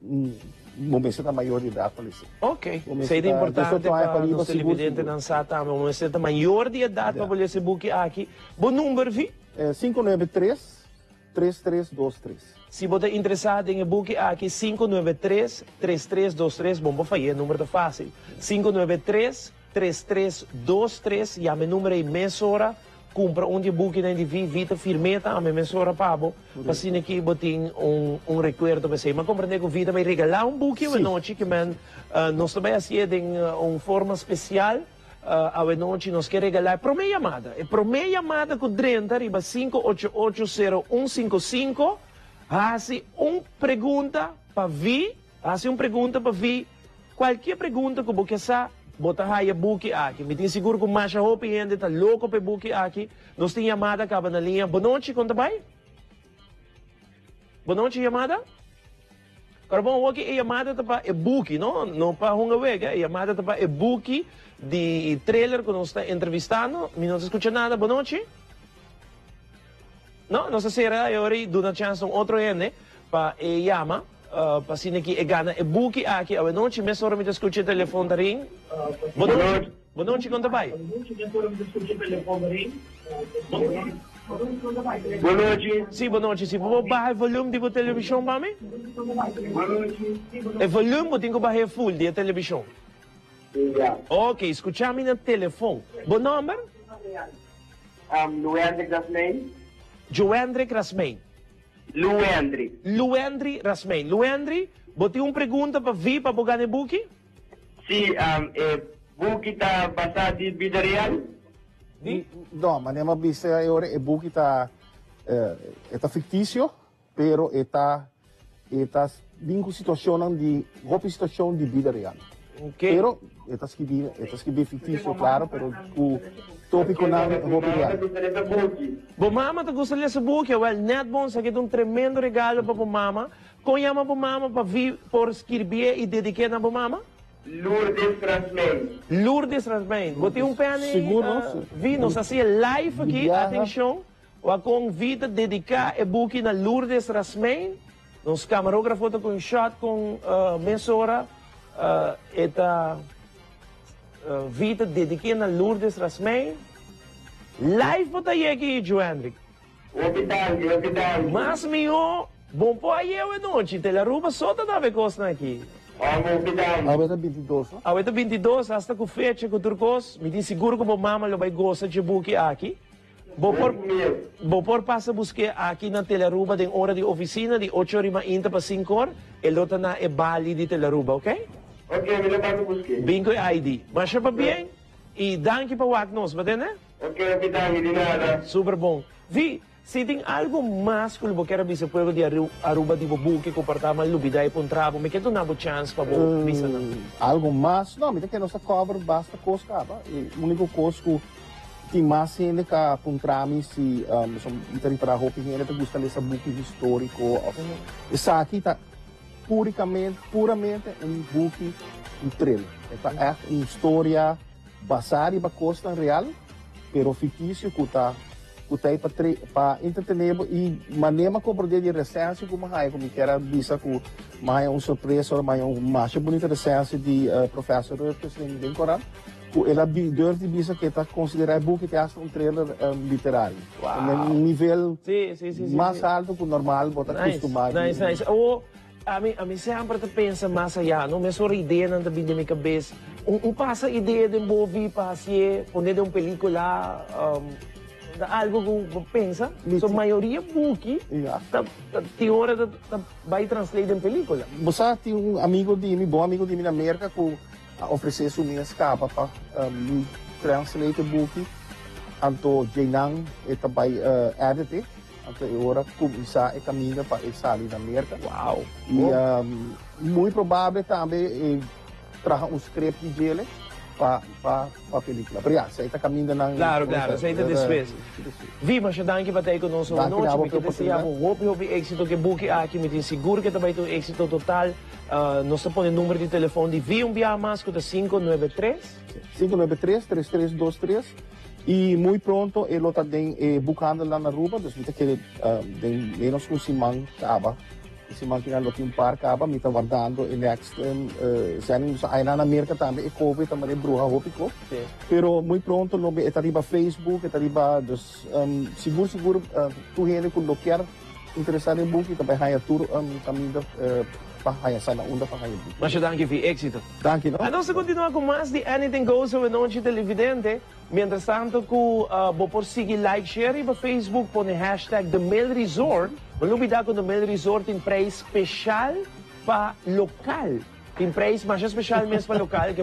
momento da maioridade para isso. Ok. Seria importante para os televidentes não saber o momento da maioridade para esse book aqui. Bom número vi? 593-3323. Se você é interessado em book aqui 593-3323, bom, vou fazer, número tá fácil. 593-3323, e a meu número é emissora, compra book na Vita firmeta, a minha emissora pago, para assim que botem um recuerdo para você. Mas compreender que a Vita vai regalar book uma noite, que nós também assim em uma forma especial. A noite nós queremos regalar para minha chamada. E para minha chamada com 30, riba 5880155, hace uma pergunta para vi, qualquer pergunta que você sabe, bota aí a book aqui. Me tem seguro que o Masha Hope ainda está louco para book aqui. Nós temos chamada acaba na linha. Boa noite, conta bem? Boa noite, chamada? Bom, aqui a chamada está para book, não para uma vez. A chamada está para book de trailer que nós estamos entrevistando. Não se escuta nada. Boa noite. Não se será agora dá chance a outro ene para chamar. Para assim que gana book aqui. A noite, mas agora me escuta o telefone da ring. Boa noite, conta bem. Boa noite. Sim, boa noite. Se você baixar o volume da televisão para mim? Boa noite. O volume você tem que baixar full da televisão. Ok, escutamos no telefone. Bom número? Joandre Krasmein. Joandre Krasmein. Luendri Rasmain. Luendri, boti pergunta para vi para bugane buki? Sim, buki está basado em vida real? No, ma nema bisa ora e buki está fictício, pero está vinco situação de vida real. Okay. Pero está escrito fictício, claro, pero o tópico não é roupa real. Bo mama, tu gostaria sa buki? Well, net bom, sa kitong tremendo regalo para bo mama. Kung yama bo mama para vi por escrever e dedicar na bo mama? Lourdes Rasmain. Boti pene, Seguro. Vi, nos hacía live aqui, atenção. O convida dedicar e buki na Lourdes Rasmain. Nos camarógrafo com shot com mensora. Eta vida dediquei na Lourdes Rasmain. Live po tayo aqui, Joandric. Mas mio, bom po ayaw noite. Telaruba só tá na costa aqui. Aweta 22. Aweta 22, hasta com fecha com turcos. Me diz seguro que o mama lo vai gostar de buki aqui. Bopor passa buscar aqui na Telaruba tem hora de oficina de 8h30 para 5h. E lota na e bali de Telaruba, ok? Ok, me lo passo buscar. Bingo ID. Mas pa bem? E danke pa wagnos, ba din, eh? Ok, capitão, de nada. Super bom. Vi, se tem algo mais que eu quero ver se puedo de Aruba de Bobuque, compartar mal lubida e pontrabo, me quero dar chance para visa na. Algo mais? Não, me tem que nossa cover basta cosca, ba? O único cosco que mais ainda que pontrami se itari para roupa que ainda gusta dessa book histórico. Essa aqui tá puramente book trailer. É uma história baseada na costa real, pero fictício que tá para entretener e maneira como de recensão como é como que era vista com mais surpresa, mais mais bonita recensão de professor de Coran. Ela durante vista que está considerado book que é trailer literário. Um nível mais alto que o normal, bota acostumado. Nice. A mim sempre pensa mais allá, não me só ideia não também da minha cabeça. Passa ideia de envolver para ser, poner uma película, algo que pensa, a maioria book, tem hora de vai translate em película. Você tem bom amigo de mim na América que ofereceu sua minha escapa para translate book, anto Jainang e também edit. Até agora começar a caminhar para sair da América. Uau! E muito provável também trazer script dele para a película. Mas já, está caminhando na... Claro, isso aí está despesa. Vi, mas danke para ter conosco uma noite, porque desejamos hope êxito que buque aqui, me diz seguro que também tem êxito total. Nós põe o número de telefone de Vi via mais que é 593-3323. E muito pronto ele está buscando lá na Aruba, então que tem menos que Simão acaba. Simão que não tem par acaba, me está guardando e next aí na América também, e Covid também é bruxa hópico. Pero muito pronto não está riba Facebook, está riba seguro tu gente que não quer interessado em book, também haya tour caminho para sana onda para haya book. Mas danke Vi, éxito. Danke, no? Nós continuamos com mais de Anything Goes sobre Noite Televidente. Mientras tanto, vou por seguir like, share e para Facebook põe hashtag The Mail Resort. Não olvidar que o The Mail Resort tem preço especial para local. Tem preço mais especial mesmo para local, que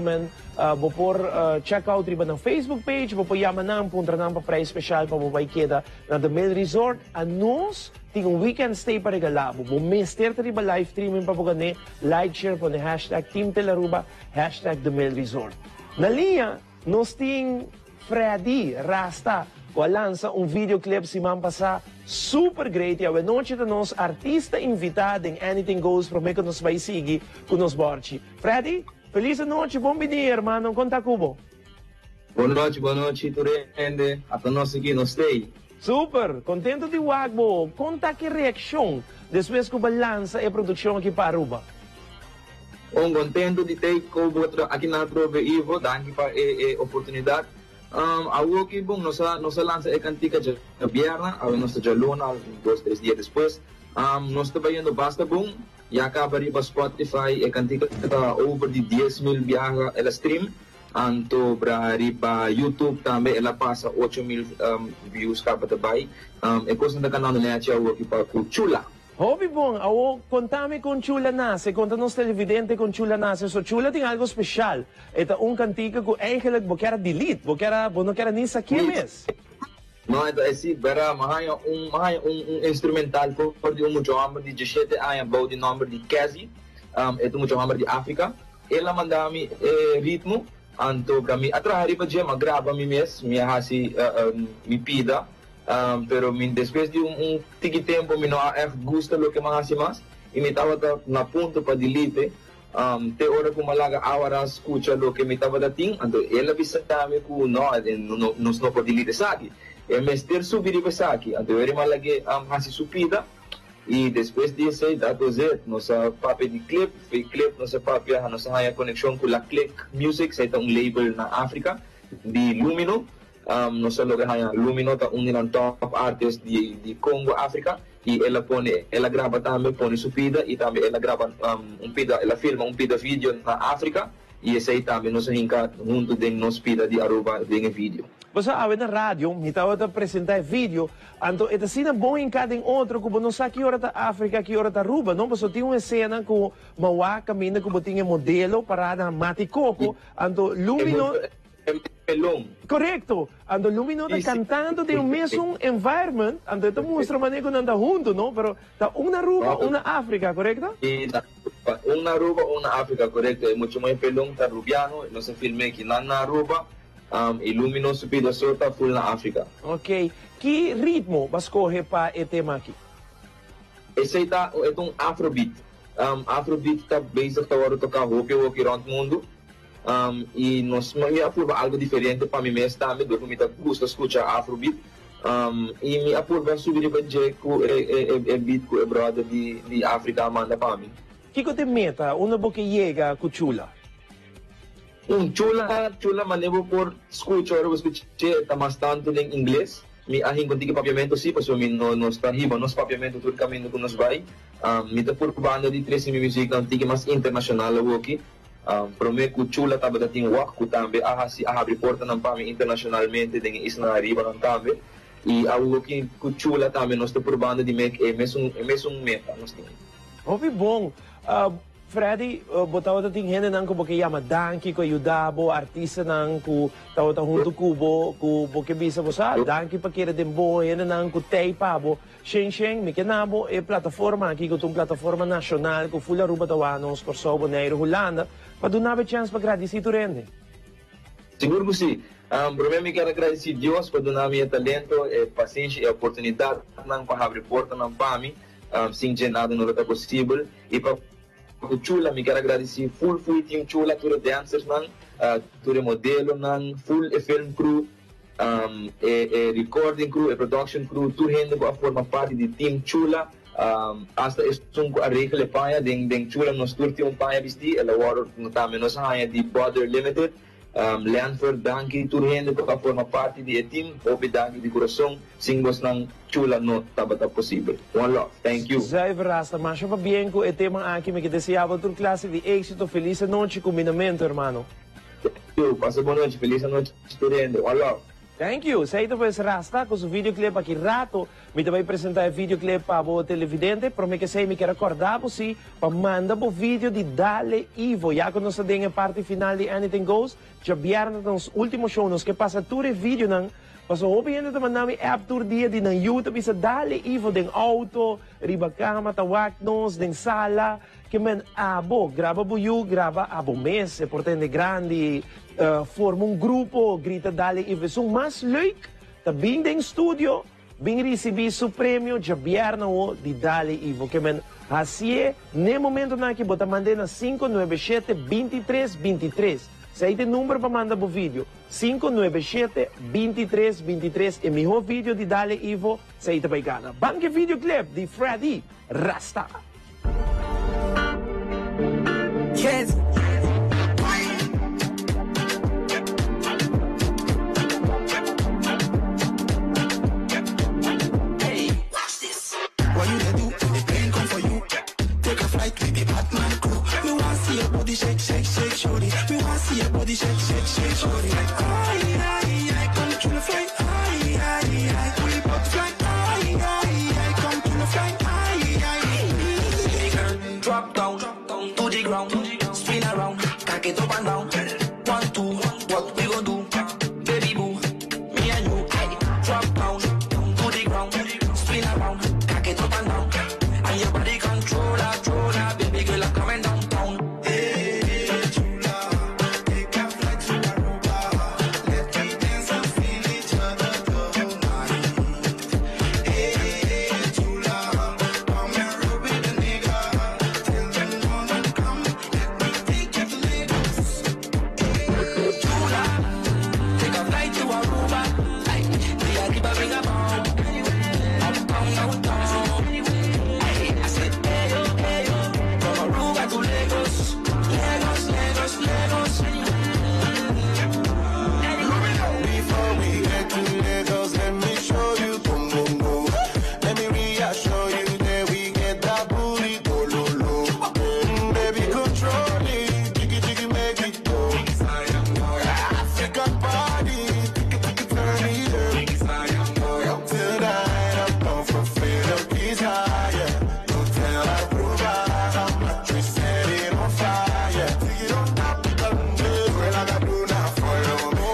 vou por check out riba ng Facebook page, vou por yaman punta na para preço especial para vai queda na The Mail Resort. A nós tem weekend stay para regalabo. Vou mister riba live streaming para gani like, share põe hashtag Team Telaruba, hashtag The Mail Resort. Na linha, nós tem Freddy Rasta, que lança videoclip semana passada, super great. E a noite de nós, artista invitado em Anything Goes, para que nos vai seguir com nos borchi. Freddy, feliz noite, bom dia, irmão, conta cubo. Boa noite, Turende, até nós aqui no stay. Super, contento de Wagbo. Conta que reação depois que lança a produção aqui para Aruba. Contento de ter aqui na Trove Ivo, danke para a oportunidade. Algo que bom, nos lança a cantica de viernes, nos de luna, 2-3 dias depois. Nós trabalhando basta bom, e acaba riba Spotify, a cantica over de 10,000 viaja ela stream. Anto para riba YouTube também ela passa 8,000 views cada também. E coisa da canal na net é o que para Chula. Hobby bom, contame com Chula Nase, conta-nos televidente com Chula Nase. So Chula tem algo especial. Ito cantica que eigenlijk bo quer delete, bo não quer nem saber mesmo. Não, então esse era um instrumental por de muito homem de 17 anos, bom de nome de Kazi, é muito homem de África. Ela mandava-me ritmo, então para mim atrás para dia, grava me mesmo, me hasi me pida. Pero depois de tiki tempo me não gusta lo que mais mais e me estava na ponto para delete te hora que malaga agora escuta lo que me estava dating então ela visitava que não pode delete saque é mestre subir e saque então ele malaga hasi supida e depois disso aí dá doze nossa papel de clip nossa papel nossa haya conexão com a Click Music sai um label na África de Lumino. Nosso lugar é Lumino, um top artist de Congo, África, e ela grava também, põe sua vida, e também ela grava ela filma vídeo na África, e esse aí também nós hinca junto de nosso vida de Aruba, de vídeo. Você sabe na rádio, me estava a apresentar vídeo, então é assim bom em cada outro, como não sabe que hora da África, que hora da Aruba, não? Você tem uma cena com Mauá, caminha, como tinha modelo, parada, mate coco, então Lumino... Correcto. Ando Lumino está cantando de un mismo environment, ando esto muestra manejo anda junto, ¿no? Pero está una Aruba, una África, ¿correcto? Una Aruba, una África, correcto. Es mucho más pelón, está rubiano, no se filme aquí na Aruba, y Lumino subido sota full na África. Ok. ¿Qué ritmo vas a coger para este tema aquí? Esse está é um Afrobeat. Afrobeat está basic para tocar rock around o mundo. E nós me aprova algo diferente para mim mesmo também, porque me gusta escutar Afrobeat. E me aprova subir para dizer que beat que é brother de África manda para mim. Que te meta, uma boca chega com Chula? Chula manevo por escutar, eu escutei, está mais tanto em inglês. Me ahin contigo papiamento sim, porque me não está riba, nos papiamento todo caminho que nos vai. Me está por banda de 13 música antiga mais internacional aqui. Para mim, que Chula estava datando work, também abre porta não para mim internacionalmente, tem isso na riba não também. E algo que Chula também nós estamos por banda de make é mesmo meta nós temos. Ouvi bom. Freddy, botava dating gente nang ko porque chama Danke ko ayudabo artista nang ko tao junto kubo porque bisa mo sa Danke pa kira din bo yan nang ko tay pabo Sheng mi kenabo e plataforma aqui ko tung plataforma nacional ko full Aruba tawanos Kosovo Neiro Holanda pa dunave chance pa agradecido rende. Seguro que sim. Para mim, quero agradecer a Deus por dar minha talento, paciência e oportunidade nang para abrir porta nang para mim, sem nada não é possível e para Chula, me quero agradecer full team Chula, todos os dancers, todos os modelos, full film crew, recording crew, production crew, tudo gente que forma parte do team Chula. Hasta a regla paia, den Chula nos turti paia bisti, ela agora também nos haia de Border Limited. Lanford, Danke, tudo gente que forma parte do team, Obi Danke de coração, singos ng Chula no tabata possível. One love, thank you. Zay Verasta, mas pa bien ko e tema aqui me que deseava toda classe de éxito, feliz noite, combinamento, hermano. Thank you, passa boa noite, feliz noite, estudando. One love. Thank you. Sa ito pues Rasta, com o videoclip aqui rato, me também apresentar o videoclip para o televidente, para me que sei, me quero acordar por si, para mandar o vídeo de Dale Ivo, já que nós temos a parte final de Anything Goes, já vieram nos últimos shows, nos que passa tudo o vídeo, mas o obviamente também nami app tour dia de na YouTube, sa Dale Ivo, den auto, riba cama, tawag nos, den sala, que men abo, grava buyu, grava abo mês, portanto grande, forma grupo, grita Dale Ivo, são mais leuk, tá bem den studio, bem receber seu prêmio, já vieram de Dale Ivo, que men assim, no momento na que bota mandei na 597-2323, se aí tem número para mandar o vídeo, 597-2323, é o melhor vídeo de Dale Ivo, se aí também gana. Banque videoclip de Freddy Rasta. Yes. Hey, watch this. What you gonna do when the plane come for you? Take a flight with the Batman crew. Me want see your body shake, shake, shake, shorty. Me want see your body shake, shake, shake, shorty. Like I come to the flight. I we both fly. I come to the flight. I and down. 1, 2, what we gon' do? Baby boo, me and you. Drop down to the ground, spin around, cock it up and down. And your body controller, baby girl, I'm coming downtown. Hey, chula, take a flight to Aruba. Let me dance and feel each other the night. Hey, chula, come and roll with the nigga. Tell them don't come, let me take you to Lagos. Hey, chula, take a flight to Aruba. Like, the Arriba bring a bomb. Uptown, downtown. I said, hey yo, from Aruba to Lagos. Lagos. Before we get to Lagos, let me show you boom boom boom. Let me reassure you that we get that booty go low low. Baby control it, jiggy make it go. African body, turn it up. Tonight I'm going for freedom, peace higher. Don't tell Aruba how much we set it on fire. Take it on top, do it like I do now, follow me.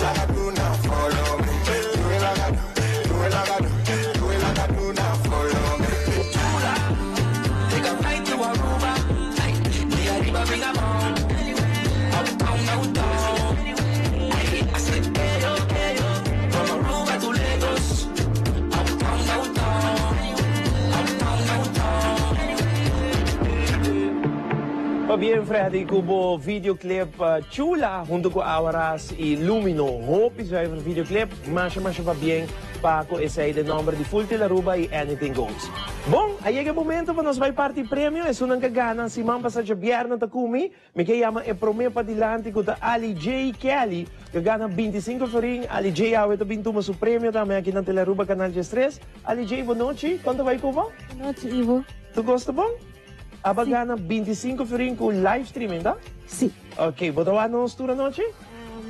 Like I do now, follow me. Do it like I do now, follow me. Take a flight to Aruba. Like, the Arriba bring a bomb. Uptown, downtown. I said, hey yo, from Aruba to Lagos. Uptown, downtown. Bien, Freddy, kubo videoclip chula junto com Awaras e Lumino. Hope is een videoclip, masha va bien para esse de nombre de Full de la Aruba e Anything Goes. Bom, aí é o momento para nós vai partir prêmio, é uma gana se man passa de viernes ta kumi, me que chama e promê para dilante com Ali J Kelly, que gana 25 florin, Ali J awe to bintuma su prêmio também aqui na Tele Aruba Canal de Stress. Ali J, boa noite, quanto vai Cuba? Boa noite, Ivo. Tu gosta bom? Aba gana 25 florin com live streaming, tá? Sim. Ok, botawa nos tura noite?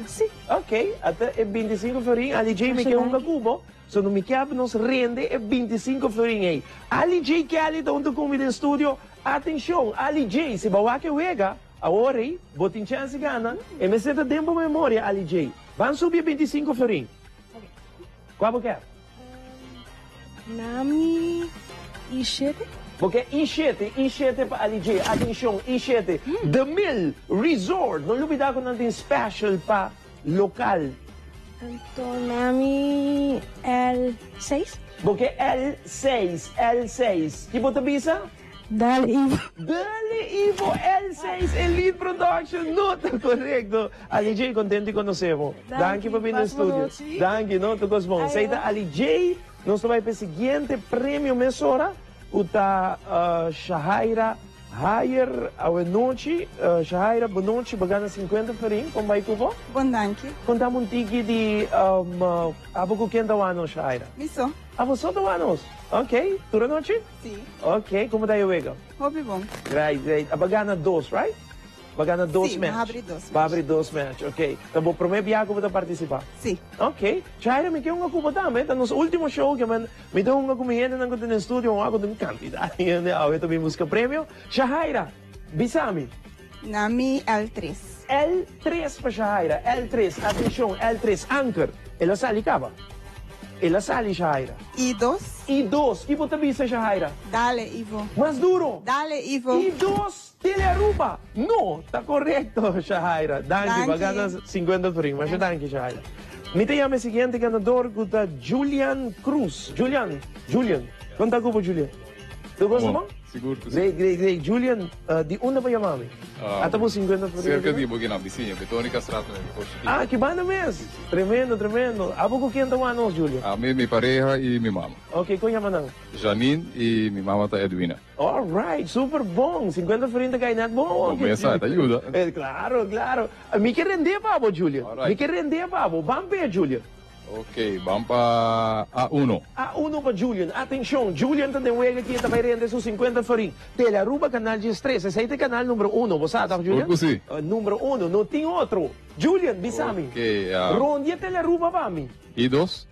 Sim. Ok, até 25 florin, Ali J me que um cubo. So no me cabe nos rende 25 florin aí. Ali J Kelly da onde comi no estúdio. Atenção, Ali J, se bawa que wega, agora aí, botin chance gana, e me senta tempo memória Ali J. Vamos subir 25 florin. Qual você quer? Nami Ishete. Porque I7 para Ali J. Atenção, I7. The Mill Resort. Não olvidar que não tem special para local. Então, Nami L6. Porque L6. Que bota bisa? Dale Ivo. L6, Elite Production. Nota correto. Ali J, contente conhecemos. Danke por vir no estúdio. Danke, não? Tu gostou. Seita Ali J. Nós vamos para o seguinte prêmio mesora. Uta Shahaira Haier awe noite, Shahaira boa noite, bagana 50 florin, como vai cubo? Bom danke. Conta um tique de abo com quem dá anos, Shahaira? Miso. Abo só dá anos? Ok, toda noite? Sim. Ok, como daí o ego? Hobby bom. Great. A bagana 2, right? Bagana 2 Sim, match. Vai abrir 2 match, ok. Então, vou prometer que eu vou participar. Sim. Ok. Shahaira, me quer uma cuba também. Então, nos últimos show que me deu uma comida no estúdio, uma quantidade. Eu também busco prêmio. Shahaira, bisami. Nami L3. L3 para Shahaira. L3, atenção, L3, Anchor. Ela sali cava. Ela sali, Shahaira. I2. Que bota bisa, Shahaira? Dale Ivo. Mais duro. Dale Ivo. I2. Tele Aruba. No, está correcto, Shahaira. Danke, bagana 50 florin. Mas danke, Shahaira. Me te llama o seguinte ganador, que Julian Cruz. Julian. Quanto cubo, Julian? Tu gosta bom? Seguro que sim. Great. Julian, de onde vai chamar? Até por 50 florin. Cerca de Bugina, vizinha, Betônica Strata. Ah, que banda mesmo? Tremendo. Abo com quem está nós, Julian? A mim, minha pareja e minha mama. Ok, qual chama não? Janine e minha mama tá Edwina. Alright, super bom. 50 florin tá ganhando bom. Começa, te ajuda. Claro. Me quer render, Pabo, Julian. Me quer render, Pabo. Vamos ver, Julian. Ok, vamos para A1. A1 para Julian. Atenção, Julian também aqui vai render seus 50 florin. Tele Aruba, canal de Stress. Esse é o canal número 1. Você sabe, Julian? Sim. Número 1, não tem outro. Julian, bisami. Ok. Rondia Tele Aruba, vami. I2.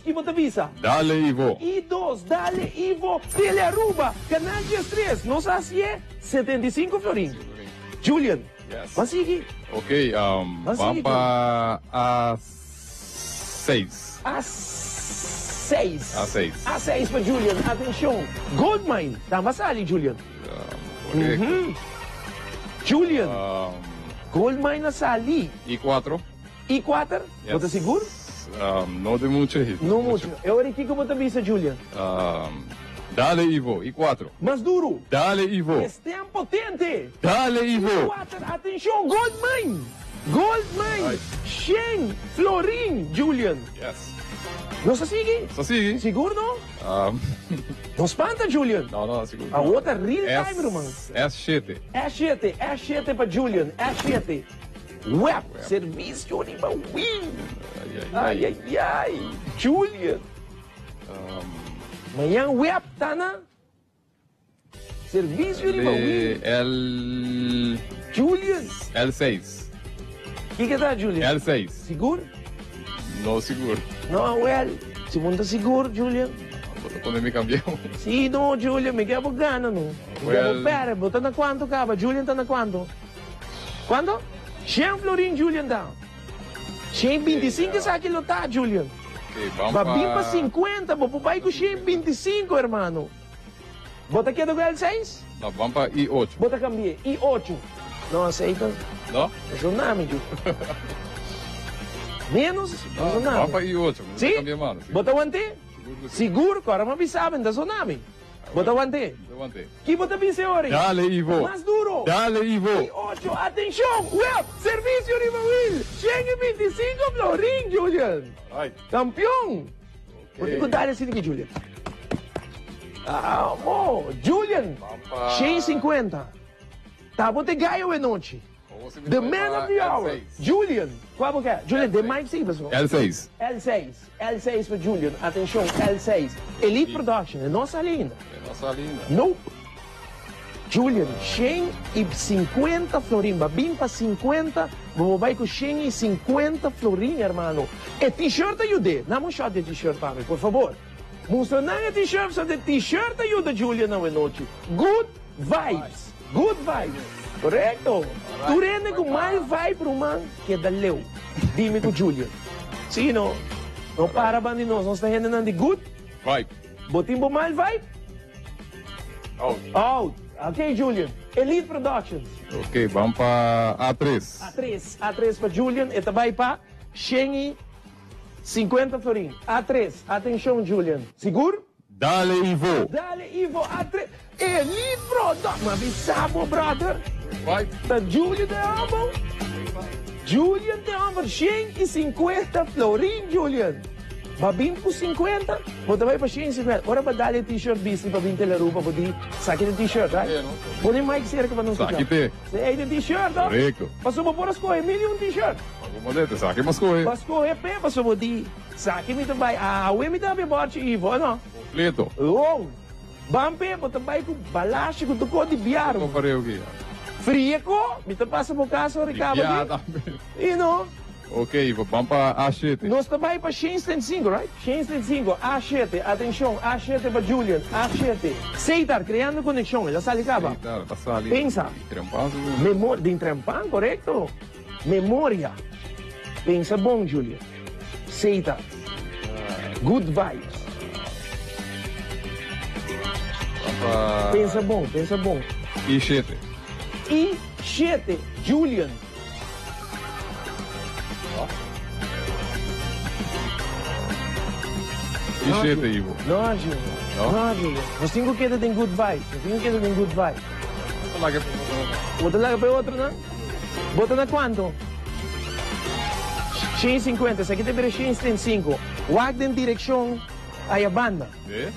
Que bota visa? Dale Ivo. I2, Dale Ivo. Tele Aruba, canal de Stress. Não sei se é 75 florin. Julian, Yes. Mas sige. Ok, Mas vamos sige. para A6. A6. A6. A6 para Julian. Atenção. Goldmine. Tama sali, Julian. Correcto. Julian. Goldmine na sali. E4. E4? Yes. Bota seguro? No de mucho hit. Não muito. Eu aqui como te avisa, Julian. Dale, Ivo. E4. Mais duro. Dale, Ivo. Este é potente. Dale, Ivo. E4. Atenção. Goldmine. Goldmine. Sheng. Florin, Julian. Yes. Não se sigue? Só sigue. Seguro não? Não espanta, Julian. Não, seguro. A outra real time, irmão. S7. S7 para Julian. S7. Web. Serviço de Win. Ai. Julian. Amanhã web tá na serviço de Win. Julian. L6. O que tá, Julian? L6. Seguro? No seguro. Não, se monta seguro, Julian. Quando me cambiou. Sim, não, Julian, me quer gana, não. Me quer pera, bota na quanto, caba? Julian tá na quanto? Quanto? 100 florin, Julian dá. 125 sa aquilo tá, Julian. Ok, vamos Babim para 50, vou pai com 125, hermano. Bota aqui do L6? Não, vamos para I8. Bota cambiar, I8. Não aceita? Não? É o nome, Julian. Menos? Vamos para I8. Sim? Bota o ante? Seguro, agora me avisavam da nome. Bota o ante? Que bota bise ora? Dale, Ivo. Mais duro. Dale, Ivo. I8, atenção. Well, serviço de Will. Chega 25 florin, Julian. Ai. Campeão. Vou te dar assim aqui, Julian. Amor, Julian. 150. Tá, vou te ganhar a noite. The man of the hour. Julian. Qual é? Julian, the mic sim, pessoal. L6. L6 para Julian. Atenção, L6. Elite Production. É nossa linda. Nope. Julian, 150 florin. Babim para 50. Vamos vai com 150 florin, hermano. E t-shirt ajude. Não um shot de t-shirt para mim, por favor. Mostra não é t-shirt, só de t-shirt ajuda Julian na noite. Good vibes. Good vibes. Correto? Tu rende com mais vibe, irmão, que da Leo. Dime com Julian. Sim, não? Não para, bandidos. Nós estamos rendendo de good vibe. Botimbo mais vibe? Out. Ok, Julian. Elite Productions. Ok, vamos para A3. A3 para Julian. E também para Shengi 50 florin. A3. Atenção, Julian. Seguro? Dale, Ivo. Dale, Ivo. A3. Elite Productions. Mas bisabo, brother. Vai. Da Julian de Amor. Julian de Amor. Shengi 50 florin, Julian. Babim por 50, bota vai para 150. Ora para dar t-shirt bici para 20 larupa, pode saque de t-shirt, right? Pode mais cerca para não sacar. Saque te. É de t-shirt, ó. Correto. Passou para pôr as coisas, um t-shirt. Alguma deta, saque mas coisas. Pas coisas, pé, passou para di. Saque me também. Ah, o me também bote Ivo, não? Completo. Oh. Bampe, bota vai com balache, com tocou de biaro. Como farei o quê? Fria co, me tá passa para casa, Ricardo. E não? Ok, vamos para A7. Nós também para 175, right? 175, A7, atenção, A7 para Julian, A7. Seitar, criando conexão, ela sale cava. Tá salindo. Pensa. Memória, de trempan, correto? Memória. Pensa bom, Julian. Seitar. Good vibes. Pensa bom, pensa bom. I7. I7, Julian. I7, Ivo. Não, Julian. Não, Julian. Nós temos que ter good vibe. Nós temos que ter good vibe. Bota lá para outro, não? Bota na quanto? 150. Essa aqui tem para 175. Wag em direção à banda. É?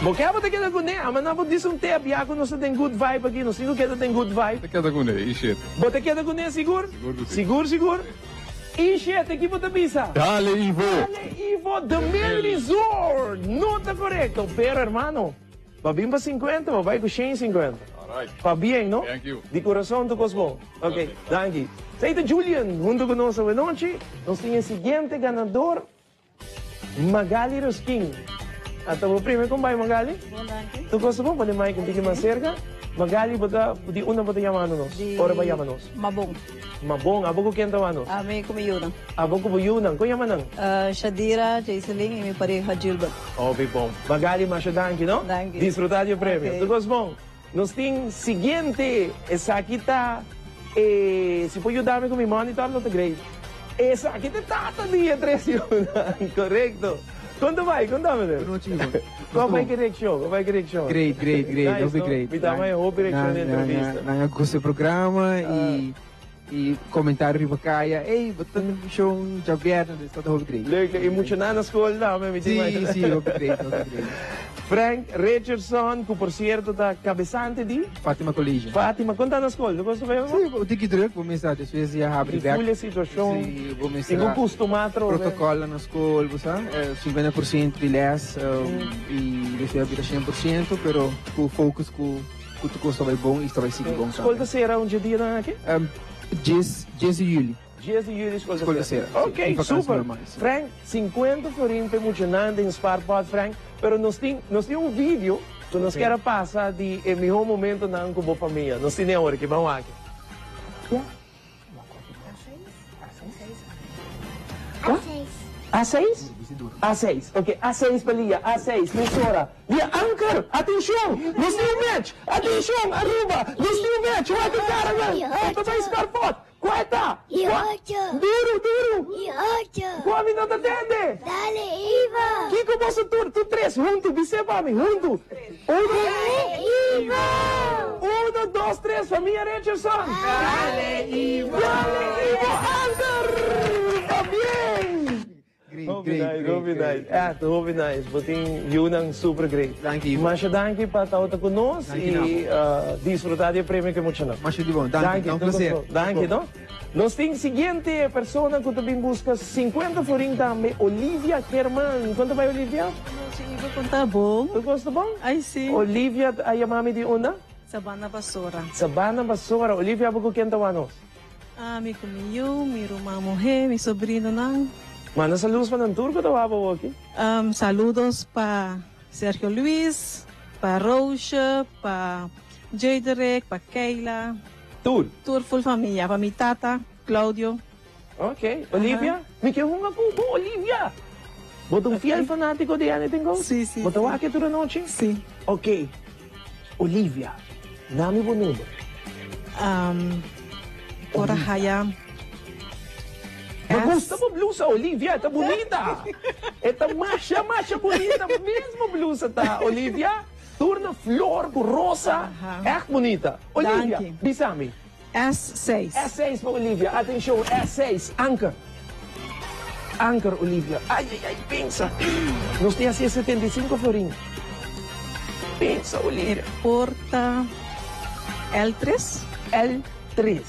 Porque a bota queda com ela, mas não vou dizer um te biaco, nós tem good vibe aqui, nós temos que ter good vibe. Bota queda com ela, I7. Bota queda com ela, seguro? Seguro. I7, aqui bota pisa. Dale, Ivo. Dale, Ivo, the main resort. Não está correto, pero, hermano. Babim para 50, vai com 150. Para bem, não? Thank you. De coração, tu gostou. Ok, thank you. Seita Julian, junto conosco esta noite, nós temos o seguinte ganador, Magali Roskin. Até o primeiro, como vai, Magali? Bom, danke. Tu gostou bom? Pode mais que mais cerca? Magali bata, di una bata yamanos. Ora ba yamanos? Mabong. Mabong, abo ko kenta wanos. May kumiyunang. Abo ko buyunang, ko yamanang. Shadira, Jaiseling, imi pareha Gilbert. Okay po. Magali masyadang, no? Danke. Disfrutar yung premio. Okay. Tugos mong, nos ting siguiente, esa kita, si po dami ko may monitor no to grade. Esa kita tata dia 3 yun. Correcto. Quanto vai? Contame. Qual vai correction? Qual vai correction? Great. Nice, Houve no? great. Mi tama yung hope correction na entrevista. Nangagos sa programa e comentário riba kaya. Ba't na show Javier na dito? Houve great. Leuk, emocional na school na. Sim, houve great. Frank Richardson, que por cierto está cabeçante de Fátima Collegium. Fátima, conta na escola, gosto bem? Sim, o que druk, vou mensar, às vezes ia abrir back. Fulha situação. Sim, vou mensar. Tem um customatro. Protocolo na escola, sabe? 50% de less e deixa abrir 100%, pero o focus com o tu custo vai bom e está vai seguir bom. Escola será dia na aqui? 10 de julho. 10 de julho escola será. Ok, super. Frank, 50 forinhos emocionante em Sparpod, Frank. Pero nós tem um vídeo que nós queremos passar de melhor momento na com a família. Nós temos agora que vamos aqui. A6? A6. Ok, A6 para Lia. A6, emissora. Lia, anchor, atenção! Nós temos um match! Atenção, Aruba! Nós temos um match! Olha que cara, velho! Papai Scarpot! Quarta! Duro! Qual minuto atende? Dale, Ivo! Kiko, você tu 3, junto, você para mim, junto! Dale, Ivo! 1, 2, 3, família Richardson! Dale, Ivo! Anchor! Tá bem! Hobby nice. Botin yun super great. Thank you. Masya danke pa tao ta kunos e disfrutar de prêmio que muito não. Masya di bom. Danke. Um prazer. Danke, no? Nós tem seguinte persona que também busca 50 florin também, Olivia Kerman. Quanto vai Olivia? Ivo conta bom. Tu gosta bom? Ai sim. Olivia ay mami di una? Sabana Basura. Sabana Basura. Olivia bago kenta wanos. Mi kumiyo, mi rumah muhe, mi sobrino nang. Mana saludos pa ng tour ko tawa po okay? Saludos pa Sergio Luis, pa Roche, pa Jaderick, pa Kayla. Tour full familia, pa mi tata, Claudio. Okay. Olivia? May kihunga po po, Olivia. Botong fiel fanático de Anything Goes? Sí. Botawa que tu na noche? Sí. Okay. Olivia, nami po número. Ora haya. Mas gusta mo blusa, Olivia? Ita bonita. Ita masha bonita. Mesmo blusa ta, Olivia. Turna flor com rosa. Echt bonita. Olivia, bisami. S6. S6 para Olivia. Atenção, S6. Anchor, Olivia. Ai, pensa. Nos tem assim 75 florinhos. Pensa, Olivia. Porta L3. L3.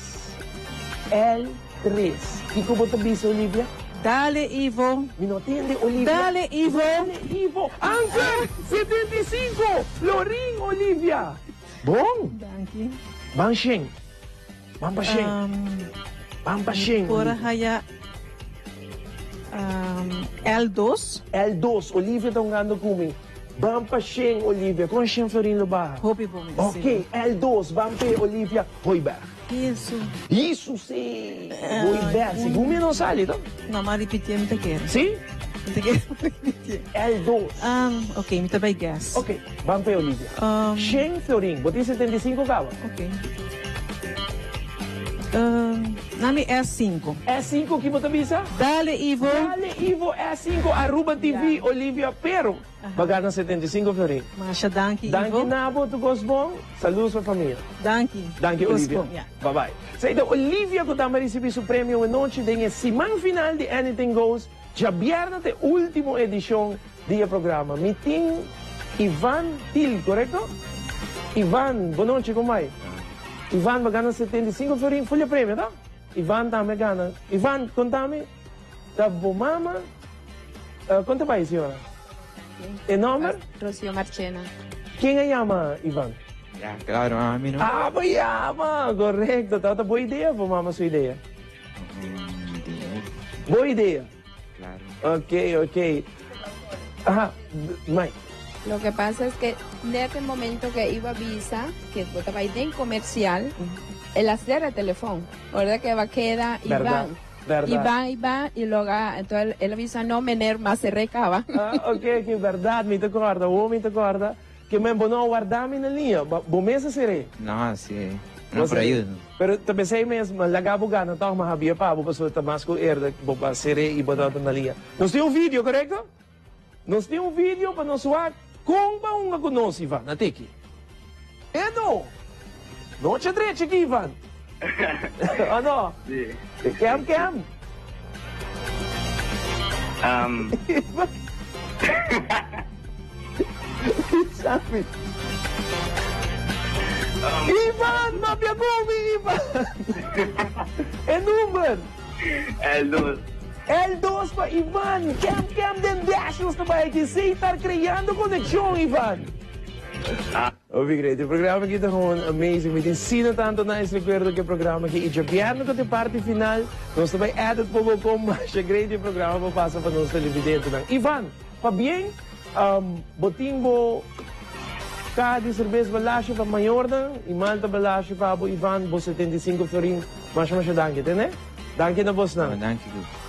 E como te diz, Olivia? Dale, Ivo. Me não entende, Olivia? Dale, Ivo. Anchor, 75. Florin, Olivia. Bom. Danke. Bampasheng. Ora haya L2. Olivia está jogando comigo. Bampasheng, Olivia. Com 100 florin ba? Hope bom. Ok, L2, Bampe, Olivia, Hoiberg. Isso sim. Hoiberg. Segundo não sai, então? Não, mas repetir, me quero. Sim? Me quero repetir. L2. Ok, me também guess. Ok, Bampe, Olivia. 100 florin. Botei 75 cava. Ok. Nami S5. S5 que você visa? Dale, Ivo. S5, Aruba TV, Olivia Pero. Pagana 75 florin. Masha, danke, Ivo. Danke, Nabo, tu gosto bom? Saludos para a família. Danke. Danke, Olivia. Bye-bye. So, então, Olivia, que também recebeu o prêmio de noite, tem a semana final de Anything Goes, já viernes a última edição do programa. Me tem Ivan Til, correto? Ivan, boa noite, como vai? Ivan vai ganhar 75 florin, folha prêmio, tá? Ivan também ganha. Ivan, contame, da mama, quanto vai, senhora? O nome? Rocio Marchena. Quem chama, Ivan? Claro, a mim não. Bayama, correto. Tá boa ideia, vou mama sua ideia. Boa ideia. Claro. Ok. Mãe, Lo que pasa es que desde el momento que iba a Visa, que estaba ahí en comercial, el hacer el teléfono, ¿verdad? Que va queda y Verdad, van. verdad. Y va, y luego, entonces él avisa no mener más se recaba. Ok, que verdade, me te acorda, o me te acorda, que me não guardar-me na linha, bom mês serei. No, sí. No, por ahí. Pero também sei mesmo, lagabo gana, então, mas havia pa, vou passar tamasco herda, vou passar e botar na linha. Nós temos vídeo, correto? Nós temos vídeo para nós suar como uma conosco, Ivan, na tiki. Edo! Não te direito aqui, Ivan. Ano? Sim. Cam. Sabe? Ivan, mapia como, Ivan? É número. L2. L2 pa, Ivan. Cam den dashes na ba aqui. Sem estar criando conexão, Ivan. Great. O programa aqui está amazing. Me ensina tanto nice recuerdo que o programa aqui. E já viernes com a parte final, nós também edit po com mais great o programa para passar para nós televidentes. Ivan, pa bem, botimbo cada cerveja balasha para maior e malta balasha para o Ivan, bo 75 florin. Mas danke, né? Danke na boss na. Danke.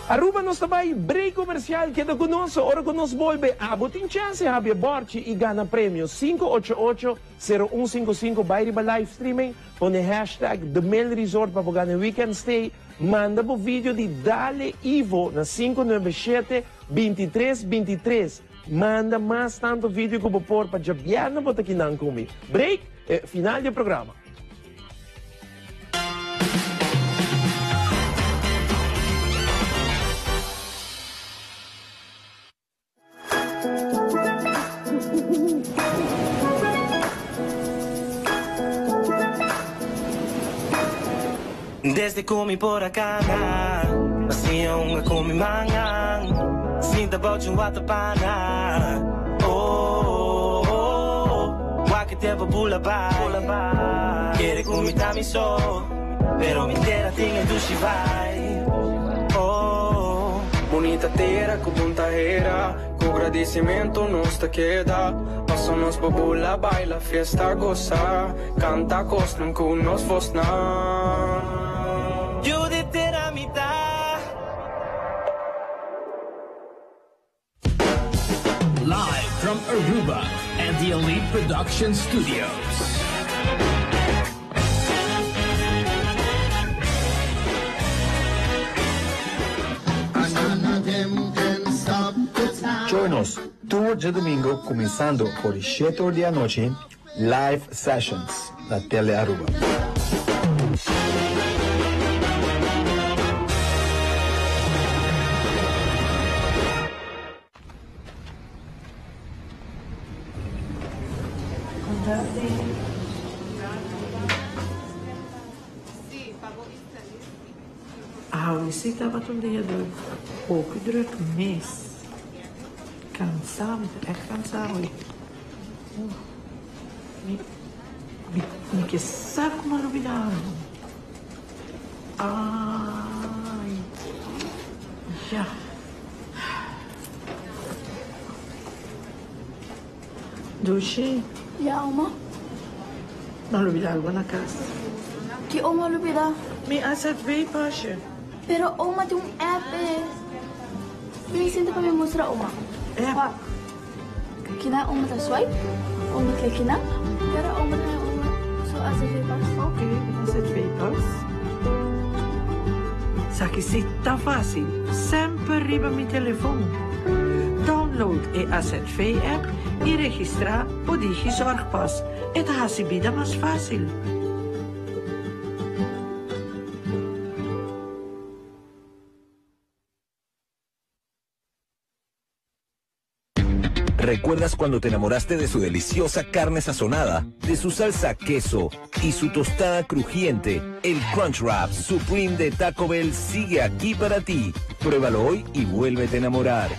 Aruba nos também break comercial que da conosco, ora conosco volve a botin chance habi borchi e gana prêmio 588-0155 bairi ba live streaming pone hashtag The Mel Resort para ganhar weekend stay, manda po vídeo de Dale Ivo na 597-2323. Manda mais tanto vídeo que eu vou pôr para jabiar na bota aqui não comigo. Break, final do programa. Desde comi por acá, assim unha comi manhã, sinta bote wata pana. Waki tempo pula ba, quere comi tami so, pero mi tera tinha dushi vai. Bonita terra com puntaera, com agradecimento nos te queda. Passamos bobula, baila, fiesta, goza, canta costum com nos fosna. Yo de terra mitad. Live from Aruba and the Elite Production Studios. Join us tour de domingo começando por 7 da noite, live sessions na Tele Aruba. Visita para um dia do pouco durante um mês. Cansado, é cansado. Me que saco maravilhoso. Ai, já. Dushi? Ya, Oma. Malubida algo na casa. Que Oma malubida? Me asset veio, Pasha. Pero Oma tem app Bisin kami mostrar Oma. Pak. Kina Oma ta swipe. Oma klik kina. Pero Oma na Oma. So asset veio pas. Okay, asset veio pas. Saki sitta fácil. Sempre riba mi telefone. Download e Asset Pay app e registrar o Digi Zorgpas. Het hasibida mais fácil. ¿Recuerdas cuando te enamoraste de su deliciosa carne sazonada, de su salsa queso y su tostada crujiente? El Crunchwrap Supreme de Taco Bell sigue aquí para ti. Pruébalo hoy y vuélvete a enamorar.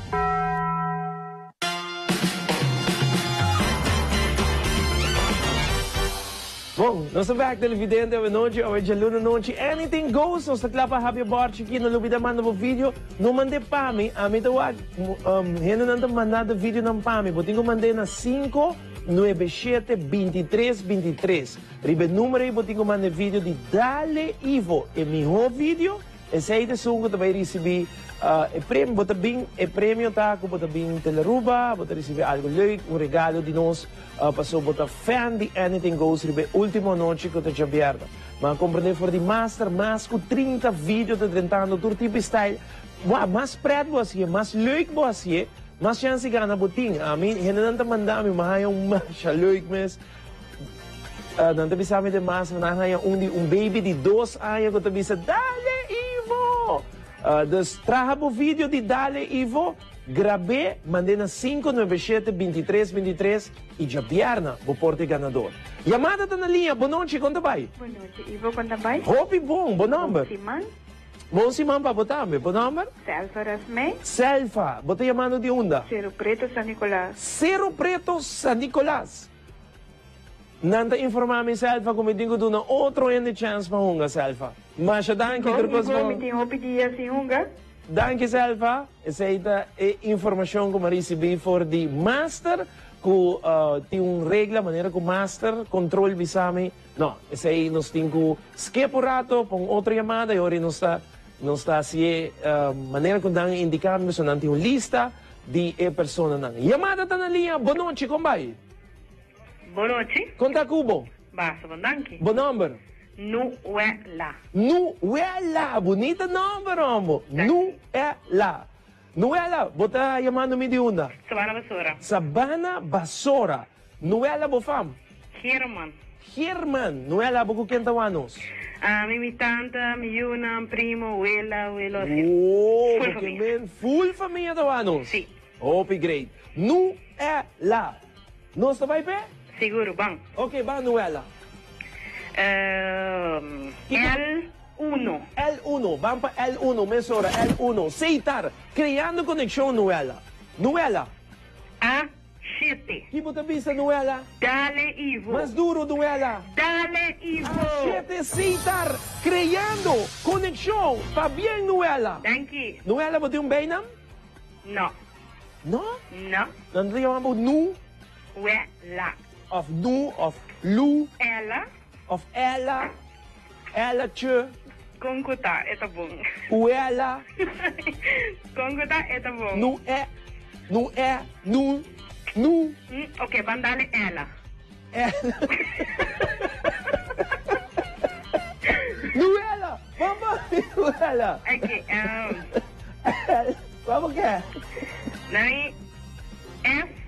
Bom, nosso back televidente hoje noite, hoje luna noite, anything goes. Nós clapa happy birthday aqui no lubida manda o vídeo, não mande para mim, a mim tawag, hena não mandado vídeo não para mim, botinho mandei na 597-2323. Ribe número aí, botinho mandei vídeo de Dale Ivo, e meu vídeo, esse aí de sungo também recebi prêmio, bota bem, prêmio tá, bota bem teleruba, bota receber algo leuk, regalo de nós, passou bota fan de Anything Goes, ribe última noite que eu te aberta. Mas compreender for de master, mas com 30 vídeos de tentando todo tipo de style, mais preto assim, mais leuk assim, mais chance de ganhar botinho. A mim, não tá mandando, mas é mais leuk mesmo. Não te bisa de mas, um baby de 2 anos que te bisa, Dale Ivo! Dus traga o vídeo de Dale Ivo, gravei, mandei na 597-2323 e já vierna o porte ganador. Chamada tá na linha, boa noite, conta vai. Boa noite, Ivo, conta vai. Hope bom, bom number. Simão. Bom Simão para botar, bom number. Selfa Rasme. Selfa, bota chamando de onda. Cerro Preto, San Nicolás. Cerro Preto, San Nicolás. Nanta informar-me Selfa como digo do na outro ende chance para hunga Selfa. Mas danke terpos Ivo, me tem pedir assim hunga. Danke Selfa. Essa é informação que eu recebi for de master que tem regra maneira que master control bisame. Não, essa aí nós temos que skip rato para outra chamada e agora nós está assim maneira que nós indicamos nós tem uma lista de pessoas na chamada tá na linha. Boa noite, como vai? Boa noite. Conta cubo. Basta, bom danke. Bom número. Nuela. Nuela, bonita número, amor. Nuela. Nuela, bota chamando me de onda. Sabana Basura. Sabana Basura. Nuela bofam. Herman. Herman. Nuela, boco quentawanos. Mi tanta, mi yuna, primo, abuela, abuelo. Oh, full família. Full família tawanos. Sim. Oh, great. Nuela. Nós tá vai pé? Seguro, bom. Ok, bom, Nuela. L1. L1, vamos para L1, mesora, L1. Seitar, criando conexão, Nuela. Nuela. A7. Que você pensa, Nuela? Dale Ivo. Mais duro, Nuela. Dale Ivo. A7, Seitar, criando conexão. Tá bem, Nuela. Thank you. Nuela, você tem bem, não? Não. Não? Não. Não te chamamos Nu? Uela. Of Nu, of Lu. Ela. Of ela. Ela, tchê. Concuta, é tá bom. Uela. Concuta, é tá bom. Nu é. Nu é. Nu. Nu. Ok, vamos dar ela. Ela. Nuela. Vamos, Nuela. Ok, Vamos que é? Daí, S8.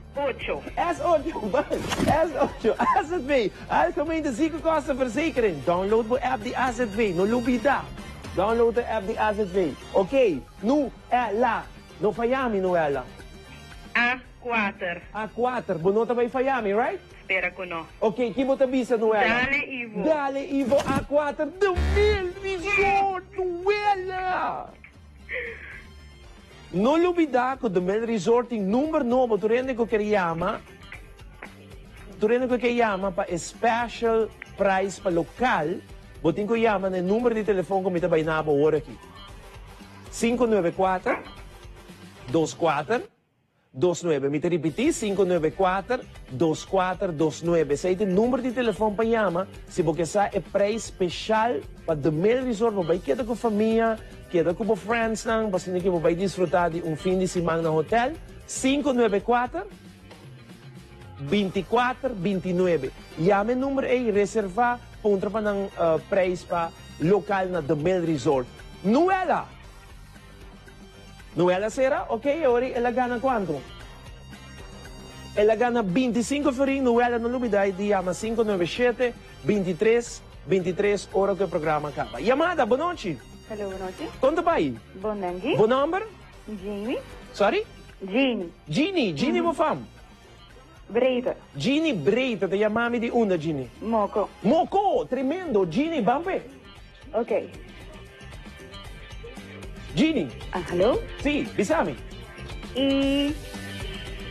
S8, S8, AZV. Algemene Ziekenkostenverzekering. Download de app de AZV. No lubida. Download de app de AZV. Ok, nu é lá. No Fayami, Nuela. A4. A4, bonota vai Fayami, right? Espera que não. Ok, que bota bisa, Nuela? Dale Ivo. Dale Ivo, A4, 2018, Nuela. No lubida ko do Mel Resorting número novo, turende ko kaya pa special price pa lokal, botin ko yama na número de telefone ko mitabay na po ora aqui. 594-24-29. Me te repeti, 594-24-29. Sa ito número de telefone pa yama, si porque sa e price special pa do Mel Resort, mabay kita ko família, queda com friends nang, basta que vai desfrutar de fim de semana no hotel. 594-24-29. Llame número aí, reserva, punta pa ng price pa local na The Mel Resort. Nuela! Nuela será? Ok, ahora ela gana quanto? Ela gana 25 florin, Nuela no lubiday, di llama 597-23-23 hora que o programa acaba. Llamada, boa noite. Hello, boa noite. Conta pai. Bom danke. Bom number? Jimmy. Sorry? Jeannie. Jeannie, mo fam? Breita. Jeannie Breita, te chamami di una, Jeannie. Moco. Moco, tremendo. Jeannie, bampe. Ok. Jeannie. Hello? Sì, bisami.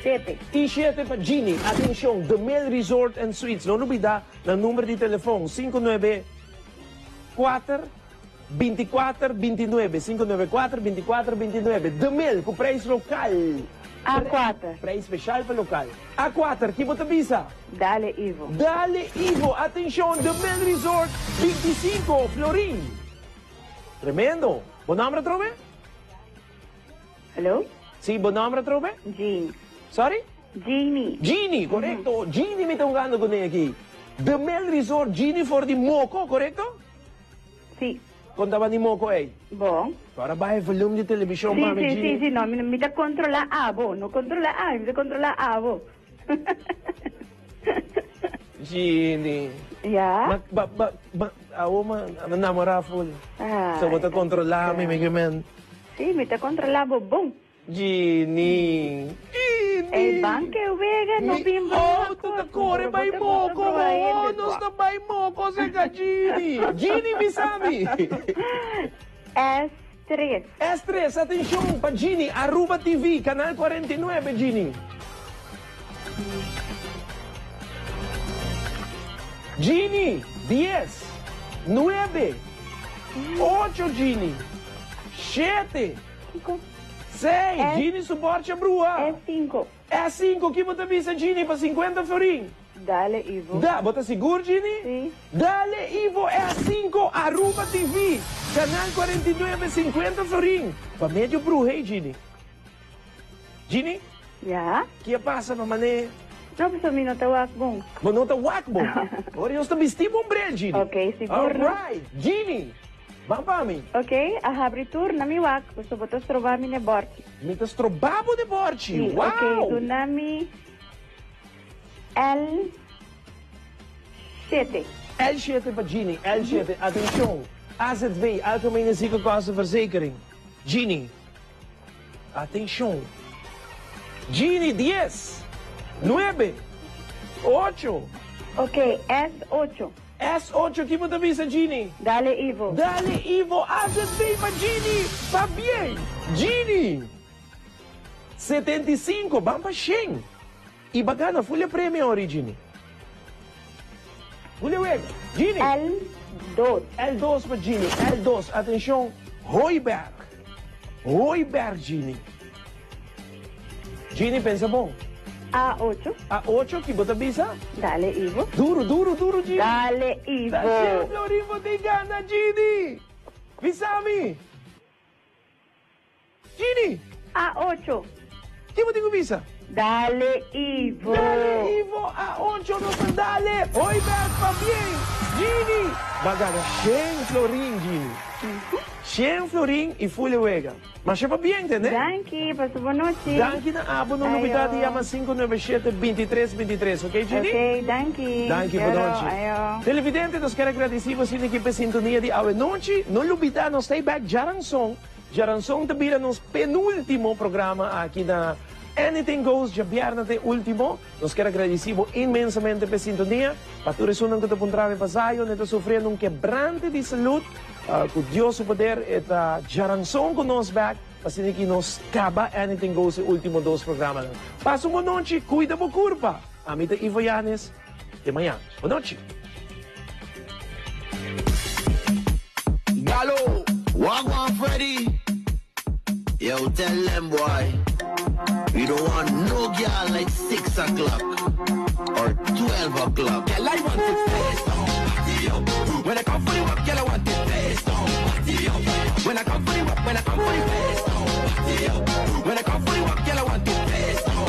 7. E 7 para Ginny. Atenção, The Mel Resort and Suites. Não olvidar o número de telefone 594-2429. 594-2429. The Mel, com preço local. A4. Preço especial para local. A4, que você avisa? Dale Ivo. Dale Ivo. Atenção, The Mel Resort 25, Florin. Tremendo. Bom nome, Trove? Hello? Sì, buon nome, Trove? Jean. Sorry? Genie. Genie, corretto. Genie mi sta con lei qui. The Mel Resort Genie for di Moco, corretto? Sì. Contava di Moco, Bom. Ora vai il volume di televisione, Sì, mami, sì, Genie. sì, no, mi da controlla Avo, non controlla A, mi da controlla Avo. Genie. Ja? Ako namora full. Ah. So, buta controllami, mi chiaman. Sì, mi da controlla Bobon. Genie. E banche uega, no bimbo. Oh, tu da corre, vai Moco. Oh, non sta vai Moco, sei Genie. Genie, mi sabe? S3. S3, atenção, para Genie, Aruba TV, canal 49, Genie. Genie, 10, 9, 8, Genie, 7, 6, Genie, suporte a brua. S5. S5, que você avisa, Genie, para 50 florim? Dale Ivo. Bota seguro, Genie? Sim. Dale Ivo S5, Aruba TV, canal 49, 50 florim. Para médio bruhei, Genie. Genie? Ja? Que passa para mané? Não, pessoal, me nota wakbong. Mas não está wakbong. Agora eu estou vestindo um brel, Genie. Ok, seguro. Alright, Genie. Vamos para mim. Ok, a abritura na mi wak, questo botas trovarmi ne borti. Mi tas trobavo de borci. Sì, Wow. ok, tu nami L7. L7 para Genie, L7. Atenção. AZV, Algemene Ziekenkostenverzekering. Genie. Atenção. Genie, 10, 9, 8. Ok, S8. S8, que você avisa, Genie? Dale Ivo. Dale Ivo, AZV para Genie. Va bien. Genie. 75, vamos para 100. E bacana, folha prêmio origine. Folha web. Genie. L2. L2 para Genie. L2, atenção. Hooiberg. Hooiberg, Genie. Genie, pensa bom. A8. A8, que você avisa? Dale Ivo. Duro, duro, duro, Genie. Dale Ivo. Dale Ivo, te gana, Genie. Visami. Genie. A8. Que você avisa? Dale Ivo. Dale Ivo, A8, no se dale. Hooiberg, va bien. Genie. Bagana, 100 florin, Genie. 100 florin e folha wega. Mas va bien, entendeu? Danke, passo boa noite. Danke na abo no novidade chama 597-2323, ok, Genie? Ok, danke. Danke, boa noite. Ayo. Televidente, nós queremos agradecer você na equipe sintonia de Ave Noite. Não olvidar, nós stay back Jaranson. Jaranson também é nosso penúltimo programa aqui na Anything Goes, já viernes de último. Nós queremos agradecer imensamente pela sintonia. Para tu resulta que te encontrava passayo, neta sofrendo um quebrante de saúde. Com Deus o poder, eta Jaranson com nós back. Para que nos acaba Anything Goes, o último dos programas. Passa uma noite, cuida da curva. Amita Ivo Yanes, de manhã. Boa noite. Gallo, Wagwan Freddy. Yo, tell them, boy. We don't want no girl like 6 o'clock or 12 o'clock. Girl, I want it face down. When I come for the work, girl, I want it face down. When I come for the work, when I come for the face down. When I come for the work, girl, I want it face down.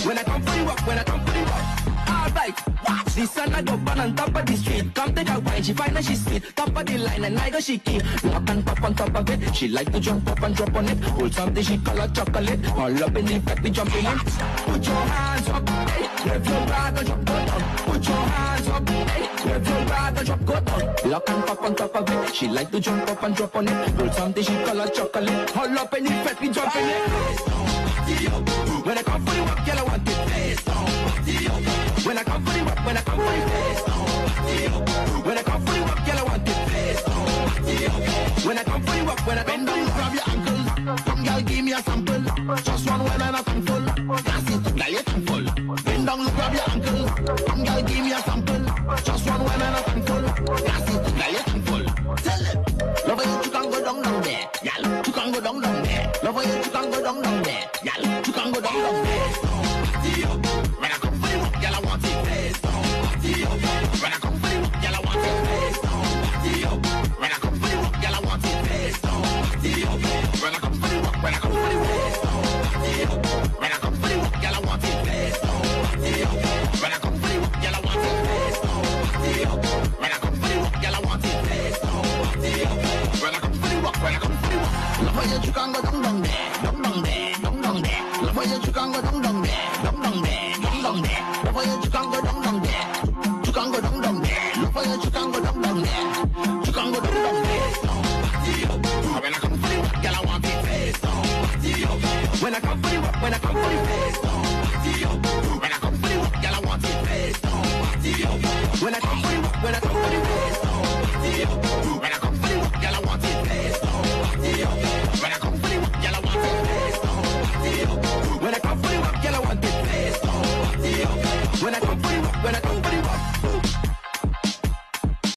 When I come for the work, when I come for the work. Alright, watch this and I jump on top of the street. Come to the wine, she find that she's sweet. Top of the line and I go she keep. Walk and pop on top of it. She like to jump up and drop on it. Hold something she call her chocolate. All up in the back, we jumping in. Put your hands up, hey. Grab your bag and drop, go down. Put your hands up, hey. Grab your bag and drop, go down. Lock and pop on top of it. She like to jump up and drop on it. Hold something she call her chocolate. All up in the back, we jumping in. When I come for the work, girl, I want it face down. When I come for the work, when I come for the face down. When I come for the work, girl, I want it face down. When I come for the work, when I bend down, grab your ankle. Come, girl, give me a sample. Just one well and a handful. down there. Love how you can go down there. Y'all, you can go down there. Party up. When I come for you, y'all, I want it face down. Party up. When I come for you, y'all, I want it face down. Party up. When I come for you, y'all, I want it face down. Party up. When I come for you, when I come for you, face down. Party up. When I come for you, y'all, I want it face down. Party up. When I come for you, y'all, I want it face down. Party up. When I come for you, y'all, I want it face down. Party up. When I come for you, when I come for you, love how you can go down there.